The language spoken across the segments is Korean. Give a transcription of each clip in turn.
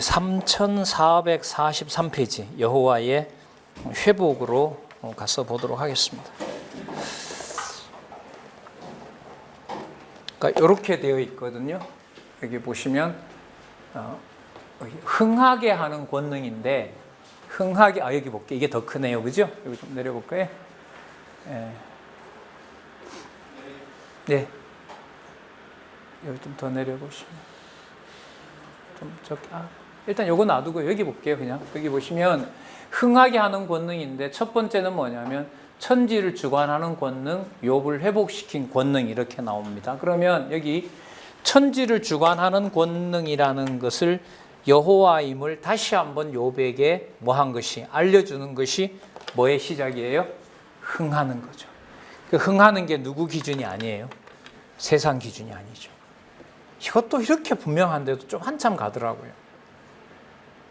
3443페이지 여호와의 회복으로 가서 보도록 하겠습니다. 그러니까 이렇게 되어 있거든요. 여기 보시면 흥하게 하는 권능인데 흥하게 여기 볼게요. 이게 더 크네요, 그죠? 여기 좀 내려볼까요? 네. 여기 좀 더 내려보시면 일단 요거 놔두고 여기 볼게요. 그냥 여기 보시면 흥하게 하는 권능인데 첫 번째는 뭐냐면 천지를 주관하는 권능, 욥을 회복시킨 권능 이렇게 나옵니다. 그러면 여기 천지를 주관하는 권능이라는 것을 여호와임을 다시 한번 욥에게 뭐한 것이 알려주는 것이 뭐의 시작이에요? 흥하는 거죠. 그 흥하는 게 누구 기준이 아니에요. 세상 기준이 아니죠. 이것도 이렇게 분명한데도 좀 한참 가더라고요.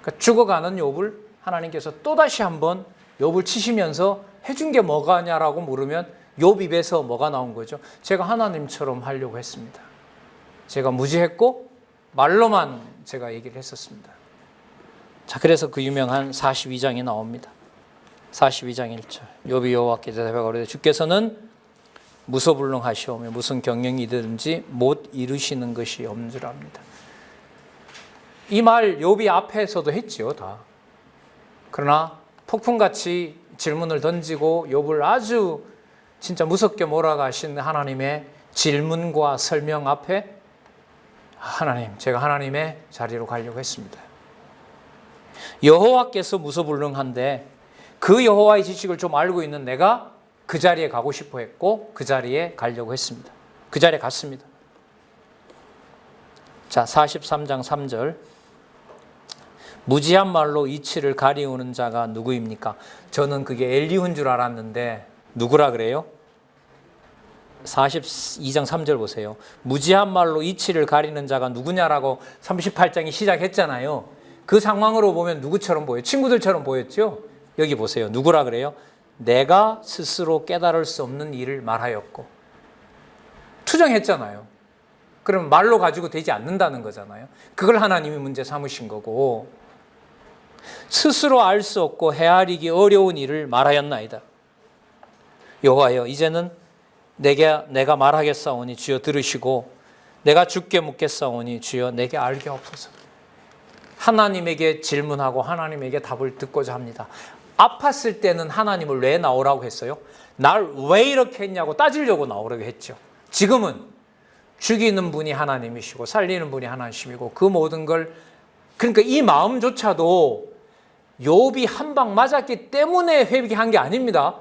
그러니까 죽어가는 욥을 하나님께서 또다시 한번 욥을 치시면서 해준 게 뭐가냐라고 물으면 욥 입에서 뭐가 나온 거죠? 제가 하나님처럼 하려고 했습니다. 제가 무지했고 말로만 제가 얘기를 했었습니다. 자, 그래서 그 유명한 42장이 나옵니다. 42장 1절 욥이 여호와께 대답하여 가로되 주께서는 무소불능하시오며 무슨 경영이든지 못 이루시는 것이 없는 줄 압니다. 이 말 욥이 앞에서도 했지요, 다. 그러나 폭풍같이 질문을 던지고 욥을 아주 진짜 무섭게 몰아가신 하나님의 질문과 설명 앞에 하나님, 제가 하나님의 자리로 가려고 했습니다. 여호와께서 무소불능한데 그 여호와의 지식을 좀 알고 있는 내가 그 자리에 가고 싶어 했고 그 자리에 가려고 했습니다. 그 자리에 갔습니다. 자, 43장 3절 무지한 말로 이치를 가리우는 자가 누구입니까? 저는 그게 엘리후인 줄 알았는데 누구라 그래요? 42장 3절 보세요. 무지한 말로 이치를 가리는 자가 누구냐라고 38장이 시작했잖아요. 그 상황으로 보면 누구처럼 보여요? 친구들처럼 보였죠? 여기 보세요. 누구라 그래요? 내가 스스로 깨달을 수 없는 일을 말하였고. 투정했잖아요. 그럼 말로 가지고 되지 않는다는 거잖아요. 그걸 하나님이 문제 삼으신 거고 스스로 알 수 없고 헤아리기 어려운 일을 말하였나이다. 여호와여 이제는 내가 말하겠사오니 주여 들으시고 내가 주께 묻겠사오니 주여 내게 알게 하옵소서. 하나님에게 질문하고 하나님에게 답을 듣고자 합니다. 아팠을 때는 하나님을 왜 나오라고 했어요? 날 왜 이렇게 했냐고 따지려고 나오라고 했죠. 지금은 죽이는 분이 하나님이시고 살리는 분이 하나님이시고 그 모든 걸 그러니까 이 마음조차도 욥이 한 방 맞았기 때문에 회개한 게 아닙니다.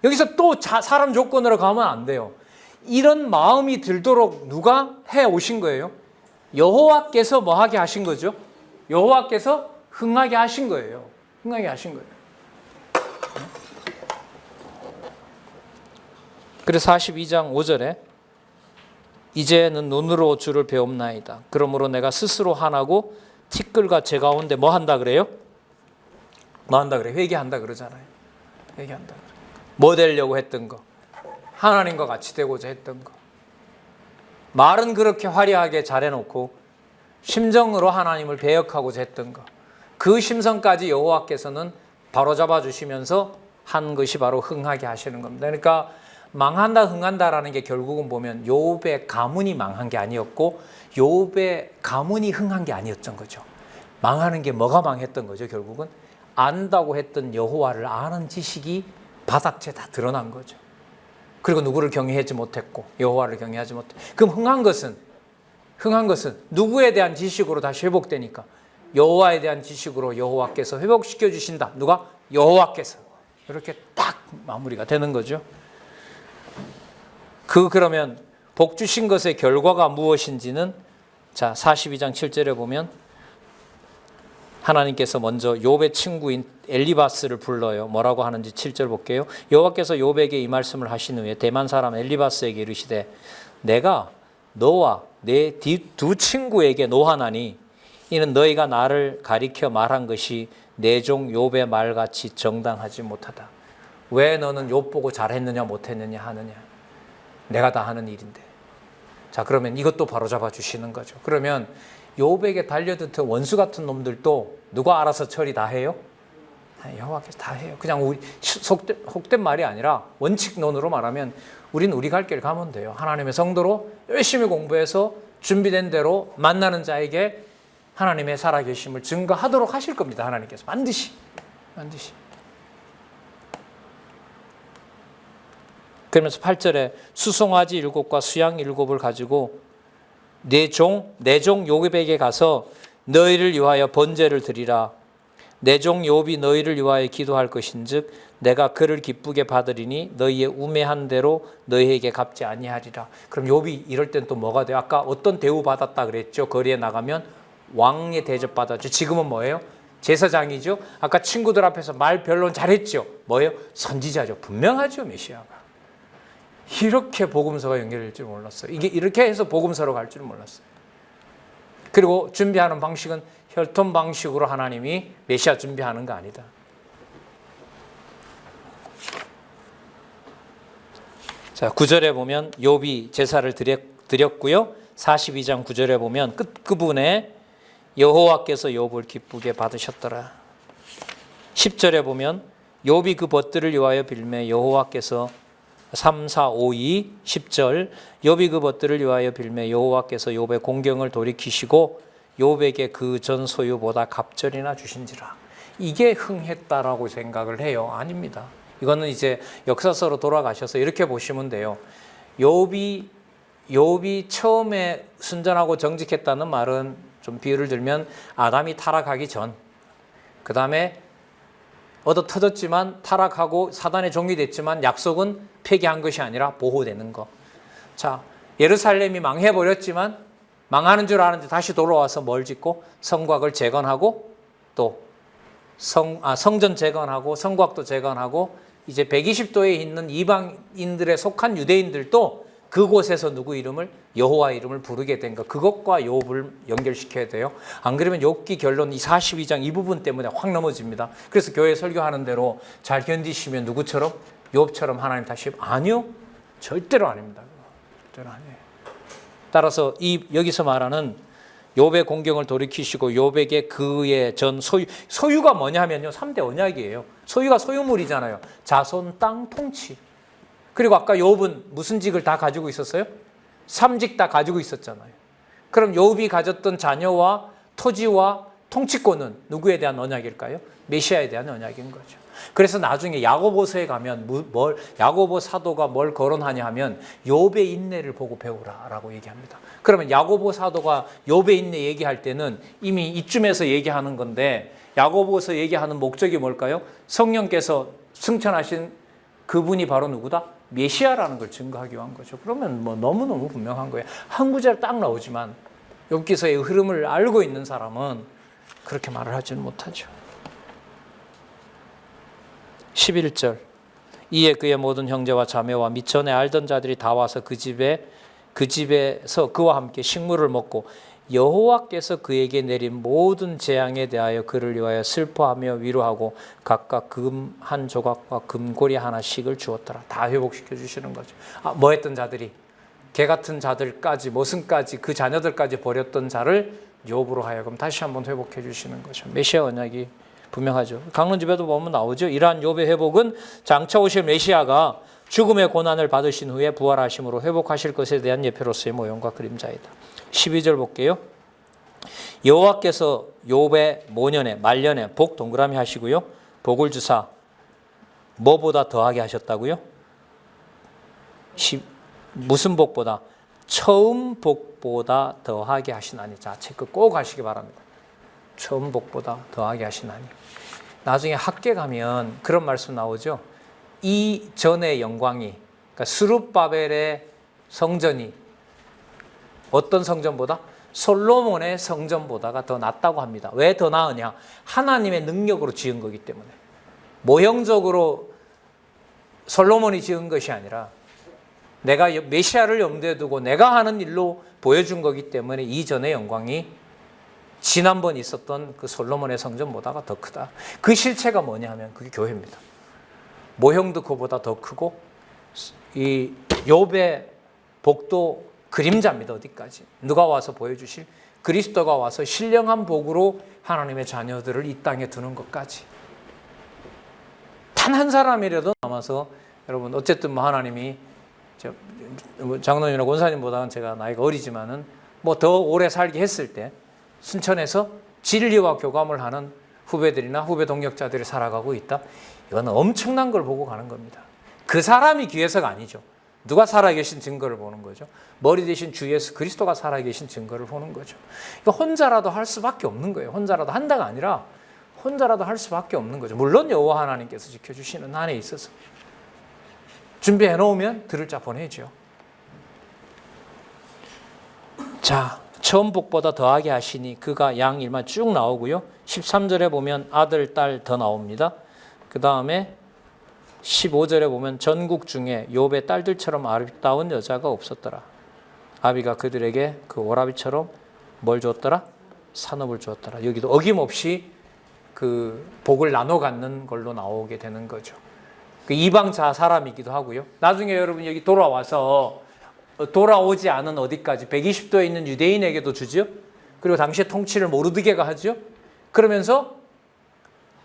여기서 또 사람 조건으로 가면 안 돼요. 이런 마음이 들도록 누가 해 오신 거예요? 여호와께서 뭐 하게 하신 거죠? 여호와께서 흥하게 하신 거예요. 흥하게 하신 거예요. 그래서 42장 5절에 이제는 눈으로 주를 배움나이다. 그러므로 내가 스스로 하나고 티끌과 제 가운데 뭐 한다 그래요? 뭐 한다 그래요? 회개한다 그러잖아요. 회개한다. 뭐 되려고 했던 거? 하나님과 같이 되고자 했던 거. 말은 그렇게 화려하게 잘해놓고 심정으로 하나님을 배역하고자 했던 거. 그 심성까지 여호와께서는 바로잡아 주시면서 한 것이 바로 흥하게 하시는 겁니다. 그러니까 망한다 흥한다라는 게 결국은 보면 욥의 가문이 망한 게 아니었고 욥의 가문이 흥한 게 아니었던 거죠. 망하는 게 뭐가 망했던 거죠? 결국은 안다고 했던 여호와를 아는 지식이 바닥째 다 드러난 거죠. 그리고 누구를 경외하지 못했고 여호와를 경외하지 못했고 그럼 흥한 것은 누구에 대한 지식으로 다시 회복되니까 여호와에 대한 지식으로 여호와께서 회복시켜 주신다. 누가? 여호와께서. 이렇게 딱 마무리가 되는 거죠. 그러면 복 주신 것의 결과가 무엇인지는 자 42장 7절에 보면 하나님께서 먼저 욥의 친구인 엘리바스를 불러요. 뭐라고 하는지 7절 볼게요. 여호와께서 욥에게 이 말씀을 하신 후에 대만 사람 엘리바스에게 이르시되 내가 너와 내 두 친구에게 노하나니 이는 너희가 나를 가리켜 말한 것이 내 종 욥의 말같이 정당하지 못하다. 왜 너는 욥 보고 잘했느냐 못했느냐 하느냐. 내가 다 하는 일인데. 자, 그러면 이것도 바로잡아 주시는 거죠. 그러면 욥에게 달려든 원수 같은 놈들도 누가 알아서 처리 다 해요? 여호와께서 다 해요. 그냥 우리 속된 말이 아니라 원칙론으로 말하면 우린 우리 갈 길 가면 돼요. 하나님의 성도로 열심히 공부해서 준비된 대로 만나는 자에게 하나님의 살아계심을 증거하도록 하실 겁니다. 하나님께서 반드시. 그러면서 8절에 수송아지 7과 수양 7을 가지고 내 종 욥에게 가서 너희를 위하여 번제를 드리라. 내 종 욥이 너희를 위하여 기도할 것인즉 내가 그를 기쁘게 받으리니 너희의 우매한 대로 너희에게 갚지 아니하리라. 그럼 욥이 이럴 땐 또 뭐가 돼요? 아까 어떤 대우 받았다 그랬죠? 거리에 나가면 왕의 대접 받았죠. 지금은 뭐예요? 제사장이죠. 아까 친구들 앞에서 말 변론 잘했죠. 뭐예요? 선지자죠. 분명하죠, 메시아가. 이렇게 복음서가 연결될 줄 몰랐어요. 이게 이렇게 해서 복음서로 갈 줄 몰랐어요. 그리고 준비하는 방식은 혈통 방식으로 하나님이 메시아 준비하는 거 아니다. 자, 9절에 보면 욥이 제사를 드렸고요. 42장 9절에 보면 끝부분에 여호와께서 욥을 기쁘게 받으셨더라. 10절에 보면 욥이 그 벗들을 위하여 빌매 여호와께서 3, 4, 5, 2, 10절 욥이 그 벗들을 위하여 빌매 여호와께서 욥의 공경을 돌이키시고 욥에게 그 전 소유보다 갑절이나 주신지라. 이게 흥했다라고 생각을 해요? 아닙니다. 이거는 이제 역사서로 돌아가셔서 이렇게 보시면 돼요. 욥이 처음에 순전하고 정직했다는 말은 좀 비유를 들면 아담이 타락하기 전, 그 다음에 얻어 터졌지만 타락하고 사단의 종이 됐지만 약속은 폐기한 것이 아니라 보호되는 것. 자, 예루살렘이 망해버렸지만 망하는 줄 아는데 다시 돌아와서 뭘 짓고 성곽을 재건하고 또 성전 재건하고 성곽도 재건하고 이제 120도에 있는 이방인들에 속한 유대인들도 그곳에서 누구 이름을 여호와 이름을 부르게 된 것. 그것과 욥을 연결시켜야 돼요. 안 그러면 욥기 결론 이 42장 이 부분 때문에 확 넘어집니다. 그래서 교회 설교하는 대로 잘 견디시면 누구처럼? 욥처럼 하나님 다시 아니요. 절대로 아닙니다. 절대로 아니에요. 따라서 여기서 말하는 욥의 공경을 돌이키시고 욥에게 그의 전 소유가 뭐냐면요. 3대 언약이에요. 소유가 소유물이잖아요. 자손, 땅, 통치. 그리고 아까 욥은 무슨 직을 다 가지고 있었어요? 3직 다 가지고 있었잖아요. 그럼 욥이 가졌던 자녀와 토지와 통치권은 누구에 대한 언약일까요? 메시아에 대한 언약인 거죠. 그래서 나중에 야고보서에 가면 야고보 사도가 뭘 거론하냐 하면 욥의 인내를 보고 배우라라고 얘기합니다. 그러면 야고보 사도가 욥의 인내 얘기할 때는 이미 이쯤에서 얘기하는 건데 야고보서 얘기하는 목적이 뭘까요? 성령께서 승천하신 그분이 바로 누구다? 메시아라는 걸 증거하기 위한 거죠. 그러면 뭐 너무너무 분명한 거예요. 한 구절 딱 나오지만 욥기서의 흐름을 알고 있는 사람은 그렇게 말을 하지는 못하죠. 11절 이에 그의 모든 형제와 자매와 미천에 알던 자들이 다 와서 그 집에서 그와 함께 식물을 먹고 여호와께서 그에게 내린 모든 재앙에 대하여 그를 위하여 슬퍼하며 위로하고 각각 금 한 조각과 금고리 하나씩을 주었더라. 다 회복시켜 주시는 거죠. 뭐 했던 자들이? 개 같은 자들까지 모순까지 그 자녀들까지 버렸던 자를 욥으로 하여금 다시 한번 회복해 주시는 거죠. 메시아 언약이 분명하죠. 강론집에도 보면 나오죠. 이러한 욥의 회복은 장차 오실 메시아가 죽음의 고난을 받으신 후에 부활하심으로 회복하실 것에 대한 예표로서의 모형과 그림자이다. 12절 볼게요. 여호와께서 욥의 모년에 말년에 복 동그라미 하시고요. 복을 주사 뭐보다 더하게 하셨다고요? 무슨 복보다? 처음 복보다 더하게 하시나니. 자, 체크 꼭 하시기 바랍니다. 처음 복보다 더하게 하시나니. 나중에 학계 가면 그런 말씀 나오죠. 이 전의 영광이, 그러니까 스룹바벨의 성전이 어떤 성전보다? 솔로몬의 성전보다가 더 낫다고 합니다. 왜 더 나으냐? 하나님의 능력으로 지은 거기 때문에. 모형적으로 솔로몬이 지은 것이 아니라 내가 메시아를 염두에 두고 내가 하는 일로 보여준 거기 때문에 이전의 영광이 지난번 있었던 그 솔로몬의 성전보다가 더 크다. 그 실체가 뭐냐 하면 그게 교회입니다. 모형도 그보다 더 크고 이 욥의 복도 그림자입니다. 어디까지? 누가 와서 보여주실 그리스도가 와서 신령한 복으로 하나님의 자녀들을 이 땅에 두는 것까지. 단 한 사람이라도 남아서 여러분 어쨌든 뭐 하나님이 장로님이나 권사님보다는 제가 나이가 어리지만은 뭐 더 오래 살게 했을 때 순천에서 진리와 교감을 하는 후배들이나 후배 동역자들이 살아가고 있다. 이거는 엄청난 걸 보고 가는 겁니다. 그 사람이 귀해서가 아니죠. 누가 살아계신 증거를 보는 거죠. 머리 대신 주 예수 그리스도가 살아계신 증거를 보는 거죠. 이거 혼자라도 할 수밖에 없는 거예요. 혼자라도 한다가 아니라 혼자라도 할 수밖에 없는 거죠. 물론 여호와 하나님께서 지켜주시는 한에 있어서 준비해 놓으면 들을 자 보내죠. 자, 처음 복보다 더하게 하시니 그가 양 일만 쭉 나오고요. 13절에 보면 아들, 딸 더 나옵니다. 그 다음에 15절에 보면 전국 중에 욥의 딸들처럼 아름다운 여자가 없었더라. 아비가 그들에게 그 오라비처럼 뭘 줬더라? 산업을 주었더라. 여기도 어김없이 그 복을 나눠 갖는 걸로 나오게 되는 거죠. 그 이방자 사람이기도 하고요. 나중에 여러분 여기 돌아와서 돌아오지 않은 어디까지 120도에 있는 유대인에게도 주죠. 그리고 당시에 통치를 모르드게가 하죠. 그러면서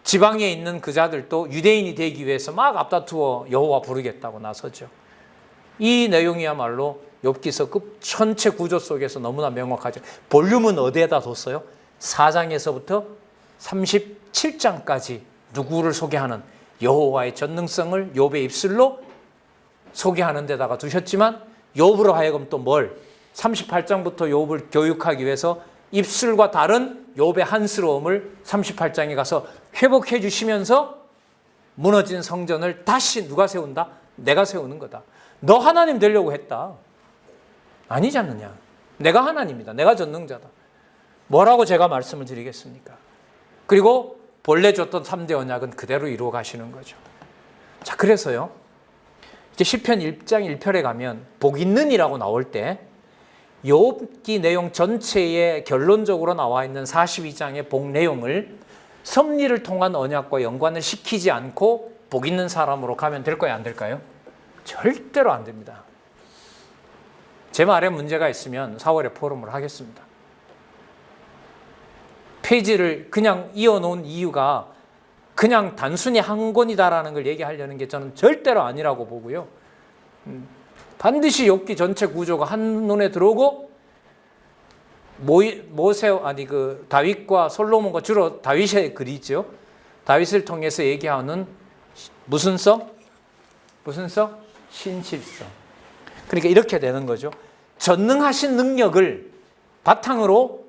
지방에 있는 그 자들도 유대인이 되기 위해서 막 앞다투어 여호와 부르겠다고 나서죠. 이 내용이야말로 욥기서 그 전체 구조 속에서 너무나 명확하죠. 볼륨은 어디에다 뒀어요? 4장에서부터 37장까지 누구를 소개하는 여호와의 전능성을 욥의 입술로 소개하는 데다가 두셨지만 욥으로 하여금 또 뭘 38장부터 욥을 교육하기 위해서 입술과 다른 욥의 한스러움을 38장에 가서 회복해 주시면서 무너진 성전을 다시 누가 세운다? 내가 세우는 거다. 너 하나님 되려고 했다. 아니지 않느냐. 내가 하나님이다. 내가 전능자다. 뭐라고 제가 말씀을 드리겠습니까? 그리고 본래 줬던 3대 언약은 그대로 이루어 가시는 거죠. 자, 그래서요. 이제 시편 1장 1편에 가면 복 있는이라고 나올 때 욥기 내용 전체에 결론적으로 나와 있는 42장의 복 내용을 섭리를 통한 언약과 연관을 시키지 않고 복 있는 사람으로 가면 될까요? 안 될까요? 절대로 안 됩니다. 제 말에 문제가 있으면 4월에 포럼을 하겠습니다. 페이지를 그냥 이어놓은 이유가 그냥 단순히 한 권이다라는 걸 얘기하려는 게 저는 절대로 아니라고 보고요. 반드시 욥기 전체 구조가 한눈에 들어오고 다윗과 솔로몬과 주로 다윗의 글이죠. 다윗을 통해서 얘기하는 무슨 성? 무슨 성? 신실성. 그러니까 이렇게 되는 거죠. 전능하신 능력을 바탕으로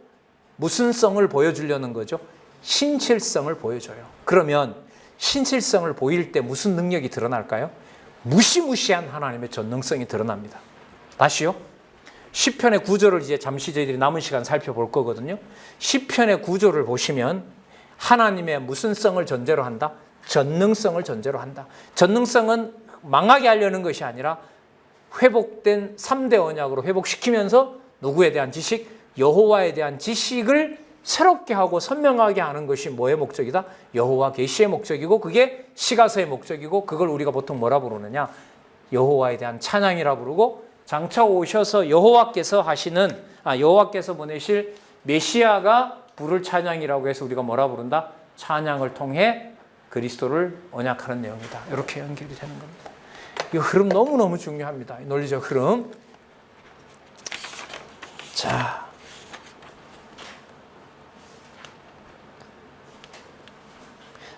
무슨 성을 보여주려는 거죠? 신실성을 보여줘요. 그러면 신실성을 보일 때 무슨 능력이 드러날까요? 무시무시한 하나님의 전능성이 드러납니다. 다시요. 시편의 구조를 이제 잠시 저희들이 남은 시간 살펴볼 거거든요. 시편의 구조를 보시면 하나님의 무슨 성을 전제로 한다? 전능성을 전제로 한다. 전능성은 망하게 하려는 것이 아니라 회복된 3대 언약으로 회복시키면서 누구에 대한 지식? 여호와에 대한 지식을 새롭게 하고 선명하게 하는 것이 뭐의 목적이다? 여호와 계시의 목적이고 그게 시가서의 목적이고 그걸 우리가 보통 뭐라 부르느냐? 여호와에 대한 찬양이라 부르고 장차 오셔서 여호와께서 보내실 메시아가 부를 찬양이라고 해서 우리가 뭐라 부른다? 찬양을 통해 그리스도를 언약하는 내용이다. 이렇게 연결이 되는 겁니다. 이 흐름 너무너무 중요합니다. 이 논리적 흐름. 자,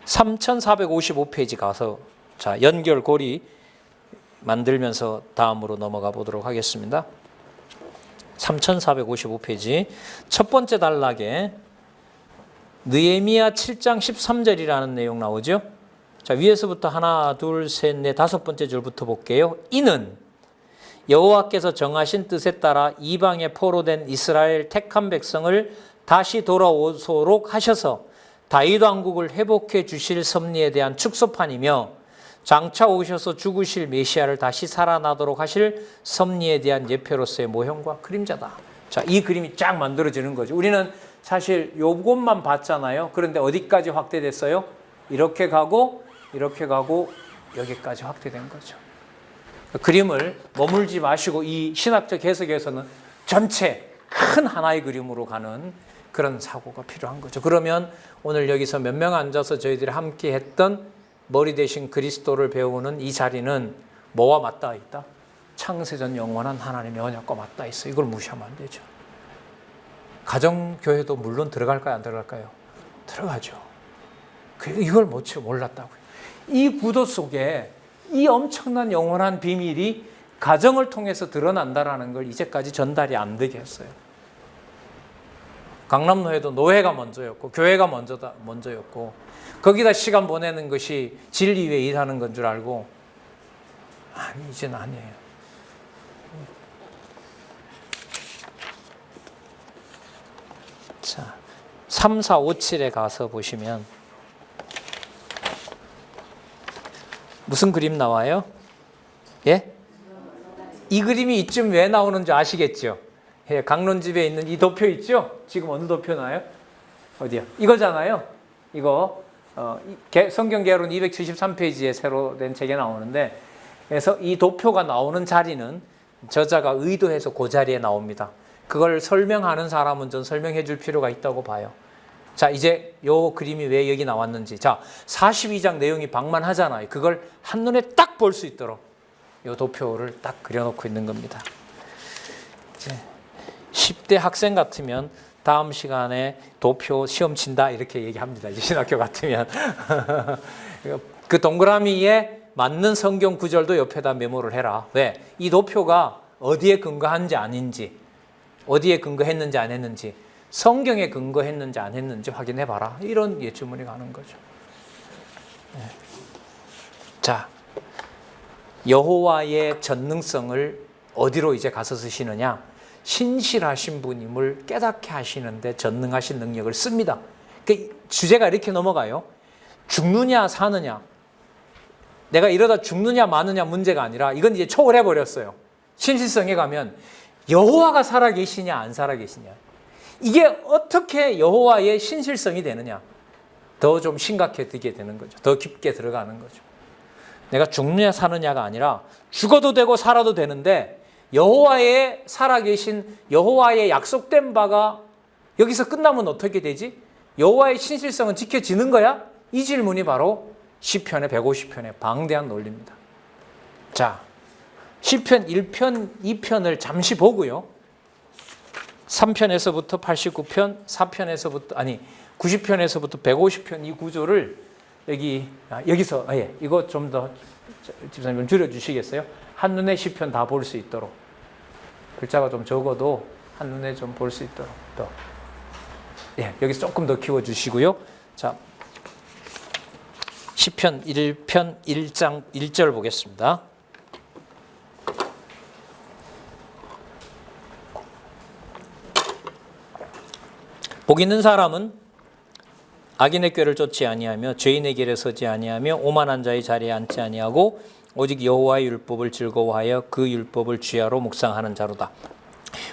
(3455페이지) 가서 자 연결고리 만들면서 다음으로 넘어가 보도록 하겠습니다. 3455페이지 첫 번째 단락에 느헤미야 7장 13절이라는 내용 나오죠. 자, 위에서부터 하나, 둘, 셋, 넷, 다섯 번째 줄부터 볼게요. 이는 여호와께서 정하신 뜻에 따라 이방에 포로된 이스라엘 택한 백성을 다시 돌아오도록 하셔서 다윗 왕국을 회복해 주실 섭리에 대한 축소판이며 장차 오셔서 죽으실 메시아를 다시 살아나도록 하실 섭리에 대한 예표로서의 모형과 그림자다. 자, 이 그림이 쫙 만들어지는 거죠. 우리는 사실 요것만 봤잖아요. 그런데 어디까지 확대됐어요? 이렇게 가고 여기까지 확대된 거죠. 그림을 머물지 마시고 이 신학적 해석에서는 전체 큰 하나의 그림으로 가는 그런 사고가 필요한 거죠. 그러면 오늘 여기서 몇 명 앉아서 저희들이 함께 했던 머리 대신 그리스도를 배우는 이 자리는 뭐와 맞닿아 있다? 창세전 영원한 하나님의 언약과 맞닿아 있어. 이걸 무시하면 안 되죠. 가정교회도 물론 들어갈까요? 안 들어갈까요? 들어가죠. 이걸 몰랐다고요. 이 구도 속에 이 엄청난 영원한 비밀이 가정을 통해서 드러난다라는 걸 이제까지 전달이 안 되게 했어요. 강남노회도 노회가 먼저였고 교회가 먼저였고 거기다 시간 보내는 것이 진리 위에 일하는 건 줄 알고 아니 이제는 아니에요. 자, 3, 4, 5, 7에 가서 보시면 무슨 그림 나와요? 예? 이 그림이 이쯤 왜 나오는지 아시겠죠? 예, 강론집에 있는 이 도표 있죠? 지금 어느 도표 나요? 어디요? 이거잖아요. 이거 성경 개론 273페이지에 새로 된 책에 나오는데 그래서 이 도표가 나오는 자리는 저자가 의도해서 그 자리에 나옵니다. 그걸 설명하는 사람은 전 설명해 줄 필요가 있다고 봐요. 자, 이제 요 그림이 왜 여기 나왔는지. 자, 42장 내용이 방만하잖아요. 그걸 한눈에 딱 볼 수 있도록 요 도표를 딱 그려놓고 있는 겁니다. 이제 10대 학생 같으면 다음 시간에 도표 시험 친다 이렇게 얘기합니다. 이제 신학교 같으면. 그 동그라미에 맞는 성경 구절도 옆에다 메모를 해라. 왜? 이 도표가 어디에 근거한지 아닌지, 어디에 근거했는지 안 했는지, 성경에 근거했는지 안 했는지 확인해봐라. 이런 예주문이 가는 거죠. 자, 여호와의 전능성을 어디로 이제 가서 쓰시느냐? 신실하신 분임을 깨닫게 하시는데 전능하신 능력을 씁니다. 그 주제가 이렇게 넘어가요. 죽느냐 사느냐, 내가 이러다 죽느냐 마느냐 문제가 아니라 이건 이제 초월해버렸어요. 신실성에 가면 여호와가 살아계시냐 안 살아계시냐, 이게 어떻게 여호와의 신실성이 되느냐, 더 좀 심각해지게 되는 거죠. 더 깊게 들어가는 거죠. 내가 죽느냐 사느냐가 아니라 죽어도 되고 살아도 되는데 여호와의 살아계신 여호와의 약속된 바가 여기서 끝나면 어떻게 되지? 여호와의 신실성은 지켜지는 거야? 이 질문이 바로 시편의 150편의 방대한 논리입니다. 자, 시편 1편, 2편을 잠시 보고요. 3편에서부터 89편, 90편에서부터 150편 이 구조를 여기서 이거 좀 더 집사님 좀 줄여주시겠어요? 한눈에 시편 다 볼 수 있도록, 글자가 좀 적어도 한눈에 좀 볼 수 있도록 더. 여기서 조금 더 키워주시고요. 자, 시편 1편 1장 1절 보겠습니다. 복 있는 사람은 악인의 꾀를 쫓지 아니하며 죄인의 길에 서지 아니하며 오만한 자의 자리에 앉지 아니하고 오직 여호와의 율법을 즐거워하여 그 율법을 주야로 묵상하는 자로다.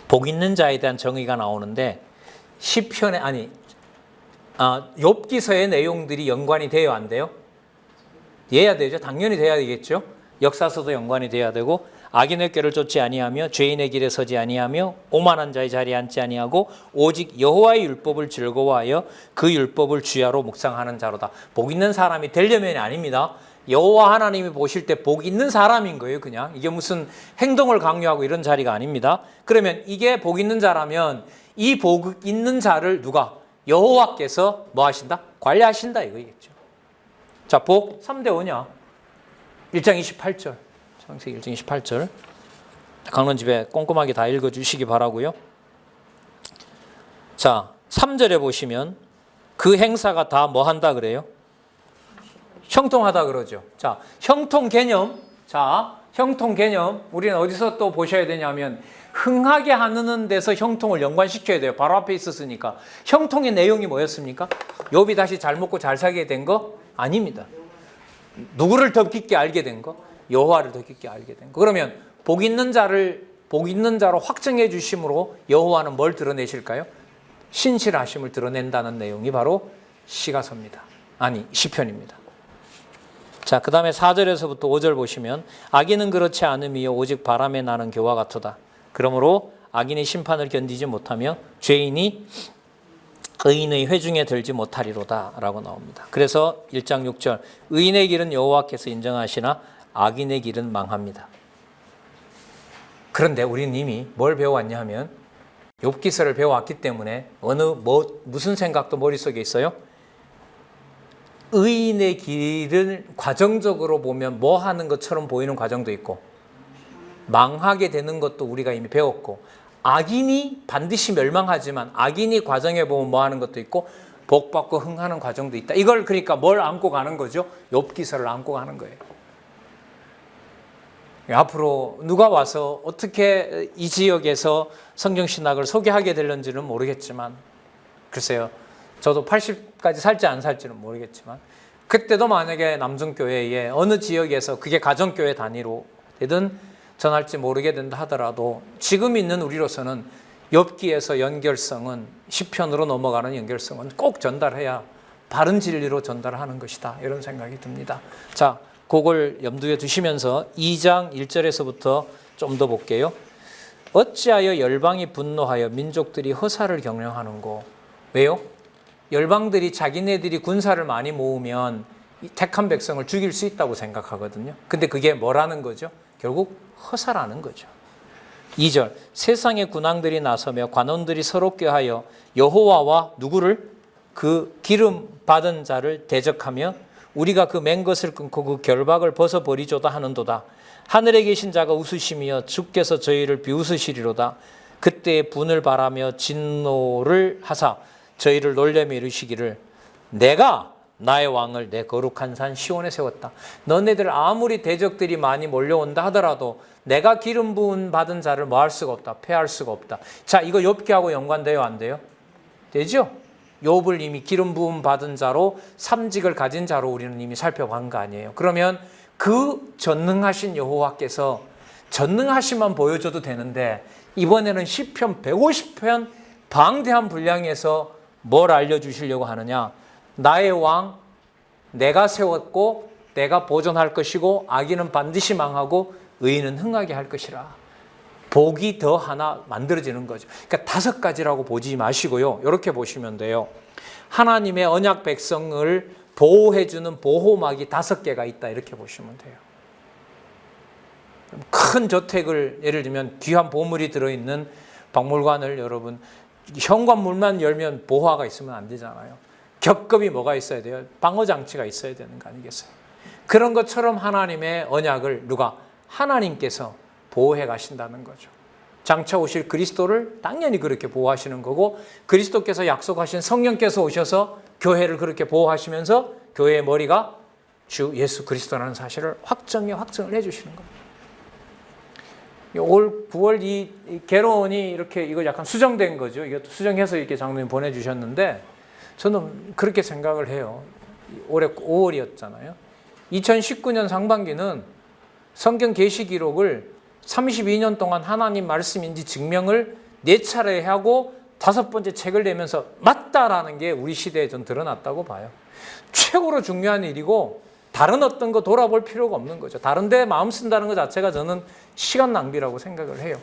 복 있는 자에 대한 정의가 나오는데 시편에 욥기서의 내용들이 연관이 돼요, 안 돼요? 돼야 되죠. 당연히 돼야 되겠죠. 역사서도 연관이 돼야 되고, 악인의 꾀를 쫓지 아니하며 죄인의 길에 서지 아니하며 오만한 자의 자리에 앉지 아니하고 오직 여호와의 율법을 즐거워하여 그 율법을 주야로 묵상하는 자로다. 복 있는 사람이 되려면이 아닙니다. 여호와 하나님이 보실 때 복 있는 사람인 거예요. 그냥 이게 무슨 행동을 강요하고 이런 자리가 아닙니다. 그러면 이게 복 있는 자라면 이 복 있는 자를 누가? 여호와께서 뭐 하신다? 관리하신다 이거겠죠. 자, 복 3대 5냐? 1장 28절. 창세기 1장 28절. 강론집에 꼼꼼하게 다 읽어주시기 바라고요. 자, 3절에 보시면 그 행사가 다 뭐 한다 그래요? 형통하다 그러죠. 자, 형통 개념. 우리는 어디서 또 보셔야 되냐면 흥하게 하는 데서 형통을 연관시켜야 돼요. 바로 앞에 있었으니까. 형통의 내용이 뭐였습니까? 욥이 다시 잘 먹고 잘 살게 된 거? 아닙니다. 누구를 더 깊게 알게 된 거? 여호와를 더 깊게 알게 된 거. 그러면 복 있는 자로 확정해 주심으로 여호와는 뭘 드러내실까요? 신실하심을 드러낸다는 내용이 바로 시가서입니다. 시편입니다. 자, 그 다음에 4절에서부터 5절 보시면 악인은 그렇지 않음이요 오직 바람에 나는 교와 같도다. 그러므로 악인의 심판을 견디지 못하며 죄인이 의인의 회중에 들지 못하리로다 라고 나옵니다. 그래서 1장 6절 의인의 길은 여호와께서 인정하시나 악인의 길은 망합니다. 그런데 우리는 이미 뭘 배워왔냐 하면 욥기서를 배워왔기 때문에 무슨 생각도 머릿속에 있어요? 의인의 길을 과정적으로 보면 뭐 하는 것처럼 보이는 과정도 있고 망하게 되는 것도 우리가 이미 배웠고 악인이 반드시 멸망하지만 악인이 과정에 보면 뭐 하는 것도 있고 복받고 흥하는 과정도 있다. 이걸 그러니까 뭘 안고 가는 거죠? 욥기서를 안고 가는 거예요. 앞으로 누가 와서 어떻게 이 지역에서 성경신학을 소개하게 될는지는 모르겠지만 글쎄요. 저도 80까지 살지 안 살지는 모르겠지만 그때도 만약에 남중교회에 어느 지역에서 그게 가정교회 단위로 되든 전할지 모르게 된다 하더라도 지금 있는 우리로서는 욥기에서 연결성은 시편으로 넘어가는 연결성은 꼭 전달해야 바른 진리로 전달하는 것이다. 이런 생각이 듭니다. 자, 그걸 염두에 두시면서 2장 1절에서부터 좀 더 볼게요. 어찌하여 열방이 분노하여 민족들이 허사를 경영하는고. 왜요? 열방들이 자기네들이 군사를 많이 모으면 택한 백성을 죽일 수 있다고 생각하거든요. 근데 그게 뭐라는 거죠? 결국 허사라는 거죠. 2절 세상의 군왕들이 나서며 관원들이 서럽게 하여 여호와와 누구를? 그 기름 받은 자를 대적하며 우리가 그 맨 것을 끊고 그 결박을 벗어버리조다 하는도다. 하늘에 계신 자가 웃으시며 주께서 저희를 비웃으시리로다. 그때 분을 바라며 진노를 하사 저희를 놀래며 이르시기를 내가 나의 왕을 내 거룩한 산 시온에 세웠다. 너네들 아무리 대적들이 많이 몰려온다 하더라도 내가 기름 부은 받은 자를 뭐 할 수가 없다. 패할 수가 없다. 자, 이거 욥기하고 연관돼요? 안 돼요? 되죠? 욥을 이미 기름 부음 받은 자로 삼직을 가진 자로 우리는 이미 살펴본 거 아니에요. 그러면 그 전능하신 여호와께서 전능하심만 보여줘도 되는데 이번에는 시편 150편 방대한 분량에서 뭘 알려주시려고 하느냐. 나의 왕 내가 세웠고 내가 보존할 것이고 악인은 반드시 망하고 의인은 흥하게 할 것이라. 복이 더 하나 만들어지는 거죠. 그러니까 5가지라고 보지 마시고요. 이렇게 보시면 돼요. 하나님의 언약 백성을 보호해주는 보호막이 5개가 있다. 이렇게 보시면 돼요. 큰 저택을 예를 들면 귀한 보물이 들어있는 박물관을 여러분 현관문만 열면 보호화가 있으면 안 되잖아요. 겹겹이 뭐가 있어야 돼요? 방어장치가 있어야 되는 거 아니겠어요? 그런 것처럼 하나님의 언약을 누가? 하나님께서 보호해 가신다는 거죠. 장차 오실 그리스도를 당연히 그렇게 보호하시는 거고 그리스도께서 약속하신 성령께서 오셔서 교회를 그렇게 보호하시면서 교회의 머리가 주 예수 그리스도라는 사실을 확정을 해주시는 겁니다. 올 9월 이 개론이 이렇게 이거 약간 수정된 거죠. 이것도 수정해서 이렇게 장로님 보내주셨는데 저는 그렇게 생각을 해요. 올해 5월이었잖아요. 2019년 상반기는 성경 계시 기록을 32년 동안 하나님 말씀인지 증명을 4차례 하고 5번째 책을 내면서 맞다라는 게 우리 시대에 좀 드러났다고 봐요. 최고로 중요한 일이고 다른 어떤 거 돌아볼 필요가 없는 거죠. 다른 데 마음 쓴다는 것 자체가 저는 시간 낭비라고 생각을 해요.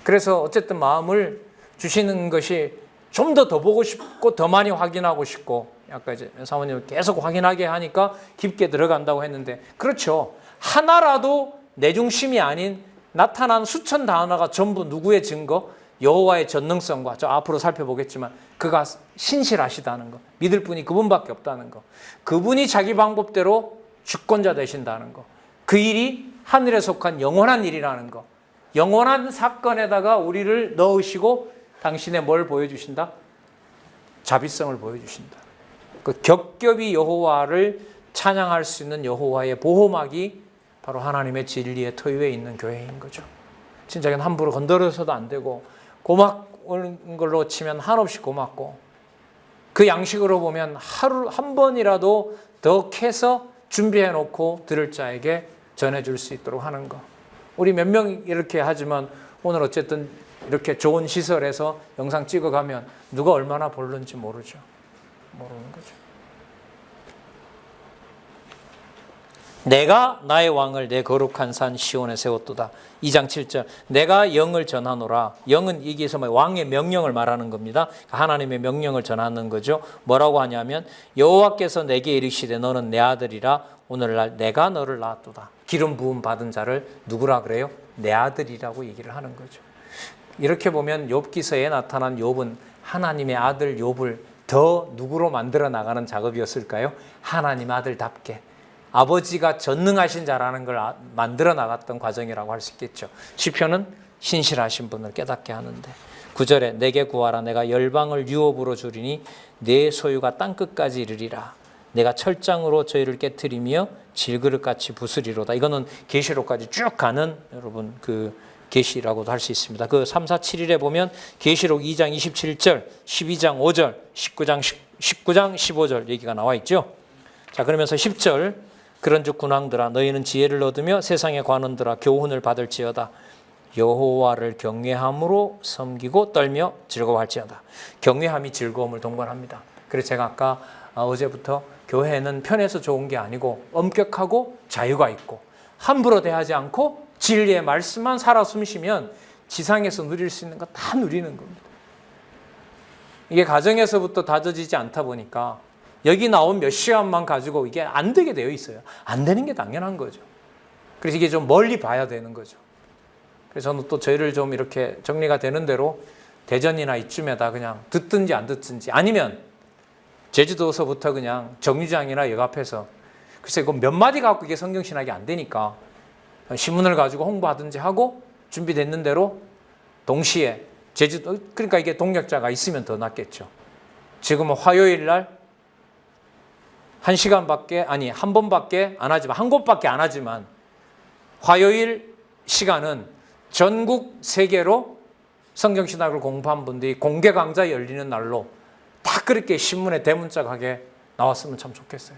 그래서 어쨌든 마음을 주시는 것이 좀 더 보고 싶고 더 많이 확인하고 싶고 아까 이제 사모님 계속 확인하게 하니까 깊게 들어간다고 했는데 그렇죠. 하나라도 내 중심이 아닌 나타난 수천 단어가 전부 누구의 증거? 여호와의 전능성과 저 앞으로 살펴보겠지만 그가 신실하시다는 거, 믿을 분이 그분밖에 없다는 거, 그분이 자기 방법대로 주권자 되신다는 거, 그 일이 하늘에 속한 영원한 일이라는 거, 영원한 사건에다가 우리를 넣으시고 당신의 뭘 보여주신다? 자비성을 보여주신다. 그 겹겹이 여호와를 찬양할 수 있는 여호와의 보호막이 바로 하나님의 진리의 터위에 있는 교회인 거죠. 진짜 이건 함부로 건드려서도 안 되고 고막는 걸로 치면 한없이 고맙고 그 양식으로 보면 하루 한 번이라도 더 캐서 준비해 놓고 들을 자에게 전해줄 수 있도록 하는 거. 우리 몇 명 이렇게 하지만 오늘 어쨌든 이렇게 좋은 시설에서 영상 찍어가면 누가 얼마나 볼는지 모르죠. 모르는 거죠. 내가 나의 왕을 내 거룩한 산 시온에 세웠도다. 2장 7절. 내가 영을 전하노라. 영은 여기에서 왕의 명령을 말하는 겁니다. 하나님의 명령을 전하는 거죠. 뭐라고 하냐면 여호와께서 내게 이르시되 너는 내 아들이라 오늘날 내가 너를 낳았도다. 기름 부음 받은 자를 누구라 그래요? 내 아들이라고 얘기를 하는 거죠. 이렇게 보면 욥기서에 나타난 욥은 하나님의 아들 욥을 더 누구로 만들어 나가는 작업이었을까요? 하나님 아들답게 아버지가 전능하신 자라는 걸 만들어 나갔던 과정이라고 할 수 있겠죠. 시편은 신실하신 분을 깨닫게 하는데 9절에 내게 구하라 내가 열방을 유업으로 주리니 내 소유가 땅끝까지 이르리라. 내가 철장으로 저희를 깨트리며 질그릇같이 부수리로다. 이거는 계시록까지 쭉 가는 여러분 그 계시라고도 할 수 있습니다. 그 3, 4, 7일에 보면 계시록 2장 27절, 12장 5절, 19장 15절 얘기가 나와 있죠. 자, 그러면서 10절 그런즉 군왕들아 너희는 지혜를 얻으며 세상의 관원들아 교훈을 받을지어다. 여호와를 경외함으로 섬기고 떨며 즐거워할지어다. 경외함이 즐거움을 동반합니다. 그래서 제가 아까 어제부터 교회는 편해서 좋은 게 아니고 엄격하고 자유가 있고 함부로 대하지 않고 진리의 말씀만 살아 숨쉬면 지상에서 누릴 수 있는 거 다 누리는 겁니다. 이게 가정에서부터 다져지지 않다 보니까 여기 나온 몇 시간만 가지고 이게 안 되게 되어 있어요. 안 되는 게 당연한 거죠. 그래서 이게 좀 멀리 봐야 되는 거죠. 그래서 저는 또 저희를 좀 이렇게 정리가 되는 대로 대전이나 이쯤에다 그냥 듣든지 안 듣든지 아니면 제주도서부터 그냥 정류장이나 역 앞에서 글쎄 이거 몇 마디 갖고 이게 성경신학이 안 되니까 신문을 가지고 홍보하든지 하고 준비됐는 대로 동시에 제주도 그러니까 이게 동역자가 있으면 더 낫겠죠. 지금은 화요일 날 1시간밖에 아니 한 번밖에 안 하지만 한 곳밖에 안 하지만 화요일 시간은 전국 세계로 성경신학을 공부한 분들이 공개 강좌 열리는 날로 다 그렇게 신문에 대문짝하게 나왔으면 참 좋겠어요.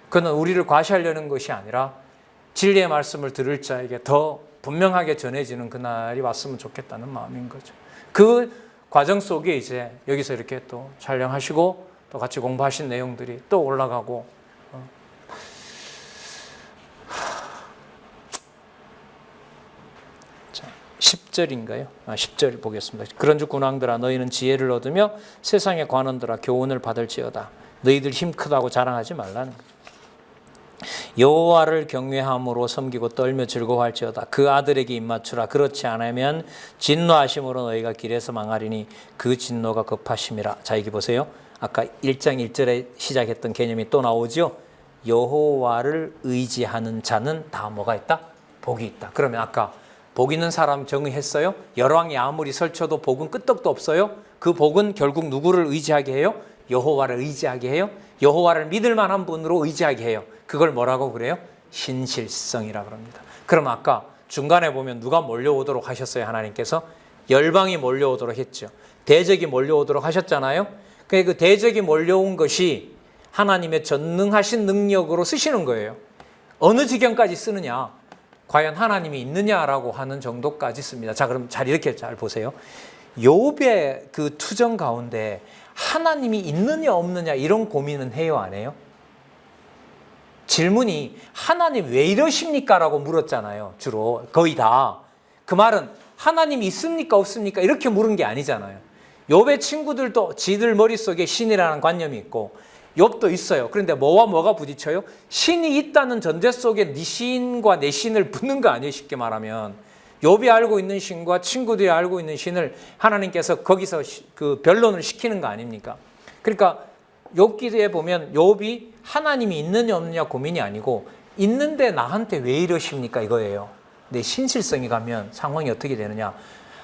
그는 우리를 과시하려는 것이 아니라 진리의 말씀을 들을 자에게 더 분명하게 전해지는 그날이 왔으면 좋겠다는 마음인 거죠. 그 과정 속에 이제 여기서 이렇게 또 촬영하시고 또 같이 공부하신 내용들이 또 올라가고 자, 10절인가요? 10절 보겠습니다. 그런즉 군왕들아 너희는 지혜를 얻으며 세상의 관원들아 교훈을 받을지어다. 너희들 힘 크다고 자랑하지 말라는 거죠. 여호와를 경외함으로 섬기고 떨며 즐거워할지어다. 그 아들에게 입맞추라. 그렇지 않으면 진노하심으로 너희가 길에서 망하리니 그 진노가 급하심이라. 자, 여기 보세요. 아까 1장 1절에 시작했던 개념이 또 나오죠. 여호와를 의지하는 자는 다 뭐가 있다? 복이 있다. 그러면 아까 복 있는 사람 정의했어요? 열왕이 아무리 설쳐도 복은 끄떡도 없어요. 그 복은 결국 누구를 의지하게 해요? 여호와를 의지하게 해요. 여호와를 믿을 만한 분으로 의지하게 해요. 그걸 뭐라고 그래요? 신실성이라 그럽니다. 그럼 아까 중간에 보면 누가 몰려오도록 하셨어요? 하나님께서 열방이 몰려오도록 했죠. 대적이 몰려오도록 하셨잖아요. 그 대적이 몰려온 것이 하나님의 전능하신 능력으로 쓰시는 거예요. 어느 지경까지 쓰느냐? 과연 하나님이 있느냐라고 하는 정도까지 씁니다. 자, 그럼 이렇게 잘 보세요. 욥의 그 투정 가운데 하나님이 있느냐 없느냐 이런 고민은 해요, 안 해요? 질문이 하나님 왜 이러십니까? 라고 물었잖아요. 주로 거의 다. 그 말은 하나님이 있습니까 없습니까? 이렇게 물은 게 아니잖아요. 욥의 친구들도 지들 머릿속에 신이라는 관념이 있고 욥도 있어요. 그런데 뭐와 뭐가 부딪혀요? 신이 있다는 전제 속에 네 신과 내 신을 붙는 거 아니에요, 쉽게 말하면. 욥이 알고 있는 신과 친구들이 알고 있는 신을 하나님께서 거기서 그 변론을 시키는 거 아닙니까? 그러니까 욥기에 보면 욥이 하나님이 있느냐 없느냐 고민이 아니고 있는데 나한테 왜 이러십니까 이거예요. 내 신실성이 가면 상황이 어떻게 되느냐.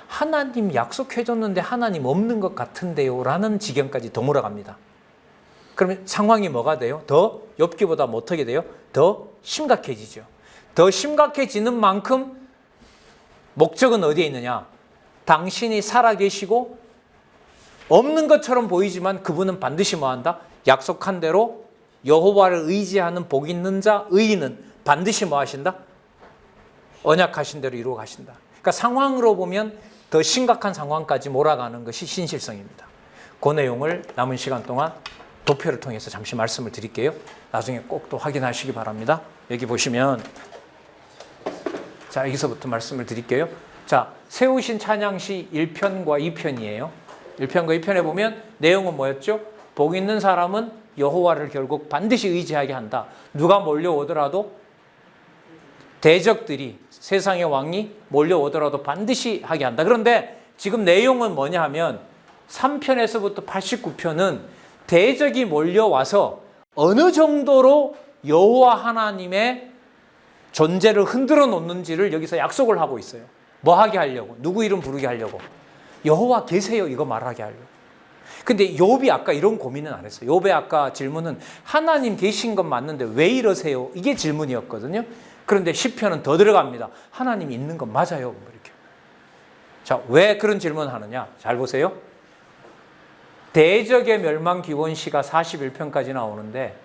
하나님 약속해줬는데 하나님 없는 것 같은데요 라는 지경까지 더 몰아갑니다. 그러면 상황이 뭐가 돼요? 더 욥기보다 어떻게 돼요? 더 심각해지죠. 더 심각해지는 만큼 목적은 어디에 있느냐? 당신이 살아계시고 없는 것처럼 보이지만 그분은 반드시 뭐한다? 약속한 대로 여호와를 의지하는 복 있는 자, 의인은 반드시 뭐 하신다? 언약하신 대로 이루어 가신다. 그러니까 상황으로 보면 더 심각한 상황까지 몰아가는 것이 신실성입니다. 그 내용을 남은 시간 동안 도표를 통해서 잠시 말씀을 드릴게요. 나중에 꼭 또 확인하시기 바랍니다. 여기 보시면 자, 여기서부터 말씀을 드릴게요. 자, 세우신 찬양시 1편과 2편이에요. 1편과 2편에 보면 내용은 뭐였죠? 복 있는 사람은 여호와를 결국 반드시 의지하게 한다. 누가 몰려오더라도 대적들이 세상의 왕이 몰려오더라도 반드시 하게 한다. 그런데 지금 내용은 뭐냐 하면 3편에서부터 89편은 대적이 몰려와서 어느 정도로 여호와 하나님의 존재를 흔들어 놓는지를 여기서 약속을 하고 있어요. 뭐 하게 하려고? 누구 이름 부르게 하려고? 여호와 계세요 이거 말하게 하려고. 근데 욥이 아까 이런 고민은 안 했어요. 욥의 아까 질문은 하나님 계신 건 맞는데 왜 이러세요? 이게 질문이었거든요. 그런데 시편은 더 들어갑니다. 하나님이 있는 건 맞아요. 이렇게. 자, 왜 그런 질문을 하느냐? 잘 보세요. 대적의 멸망 기원시가 41편까지 나오는데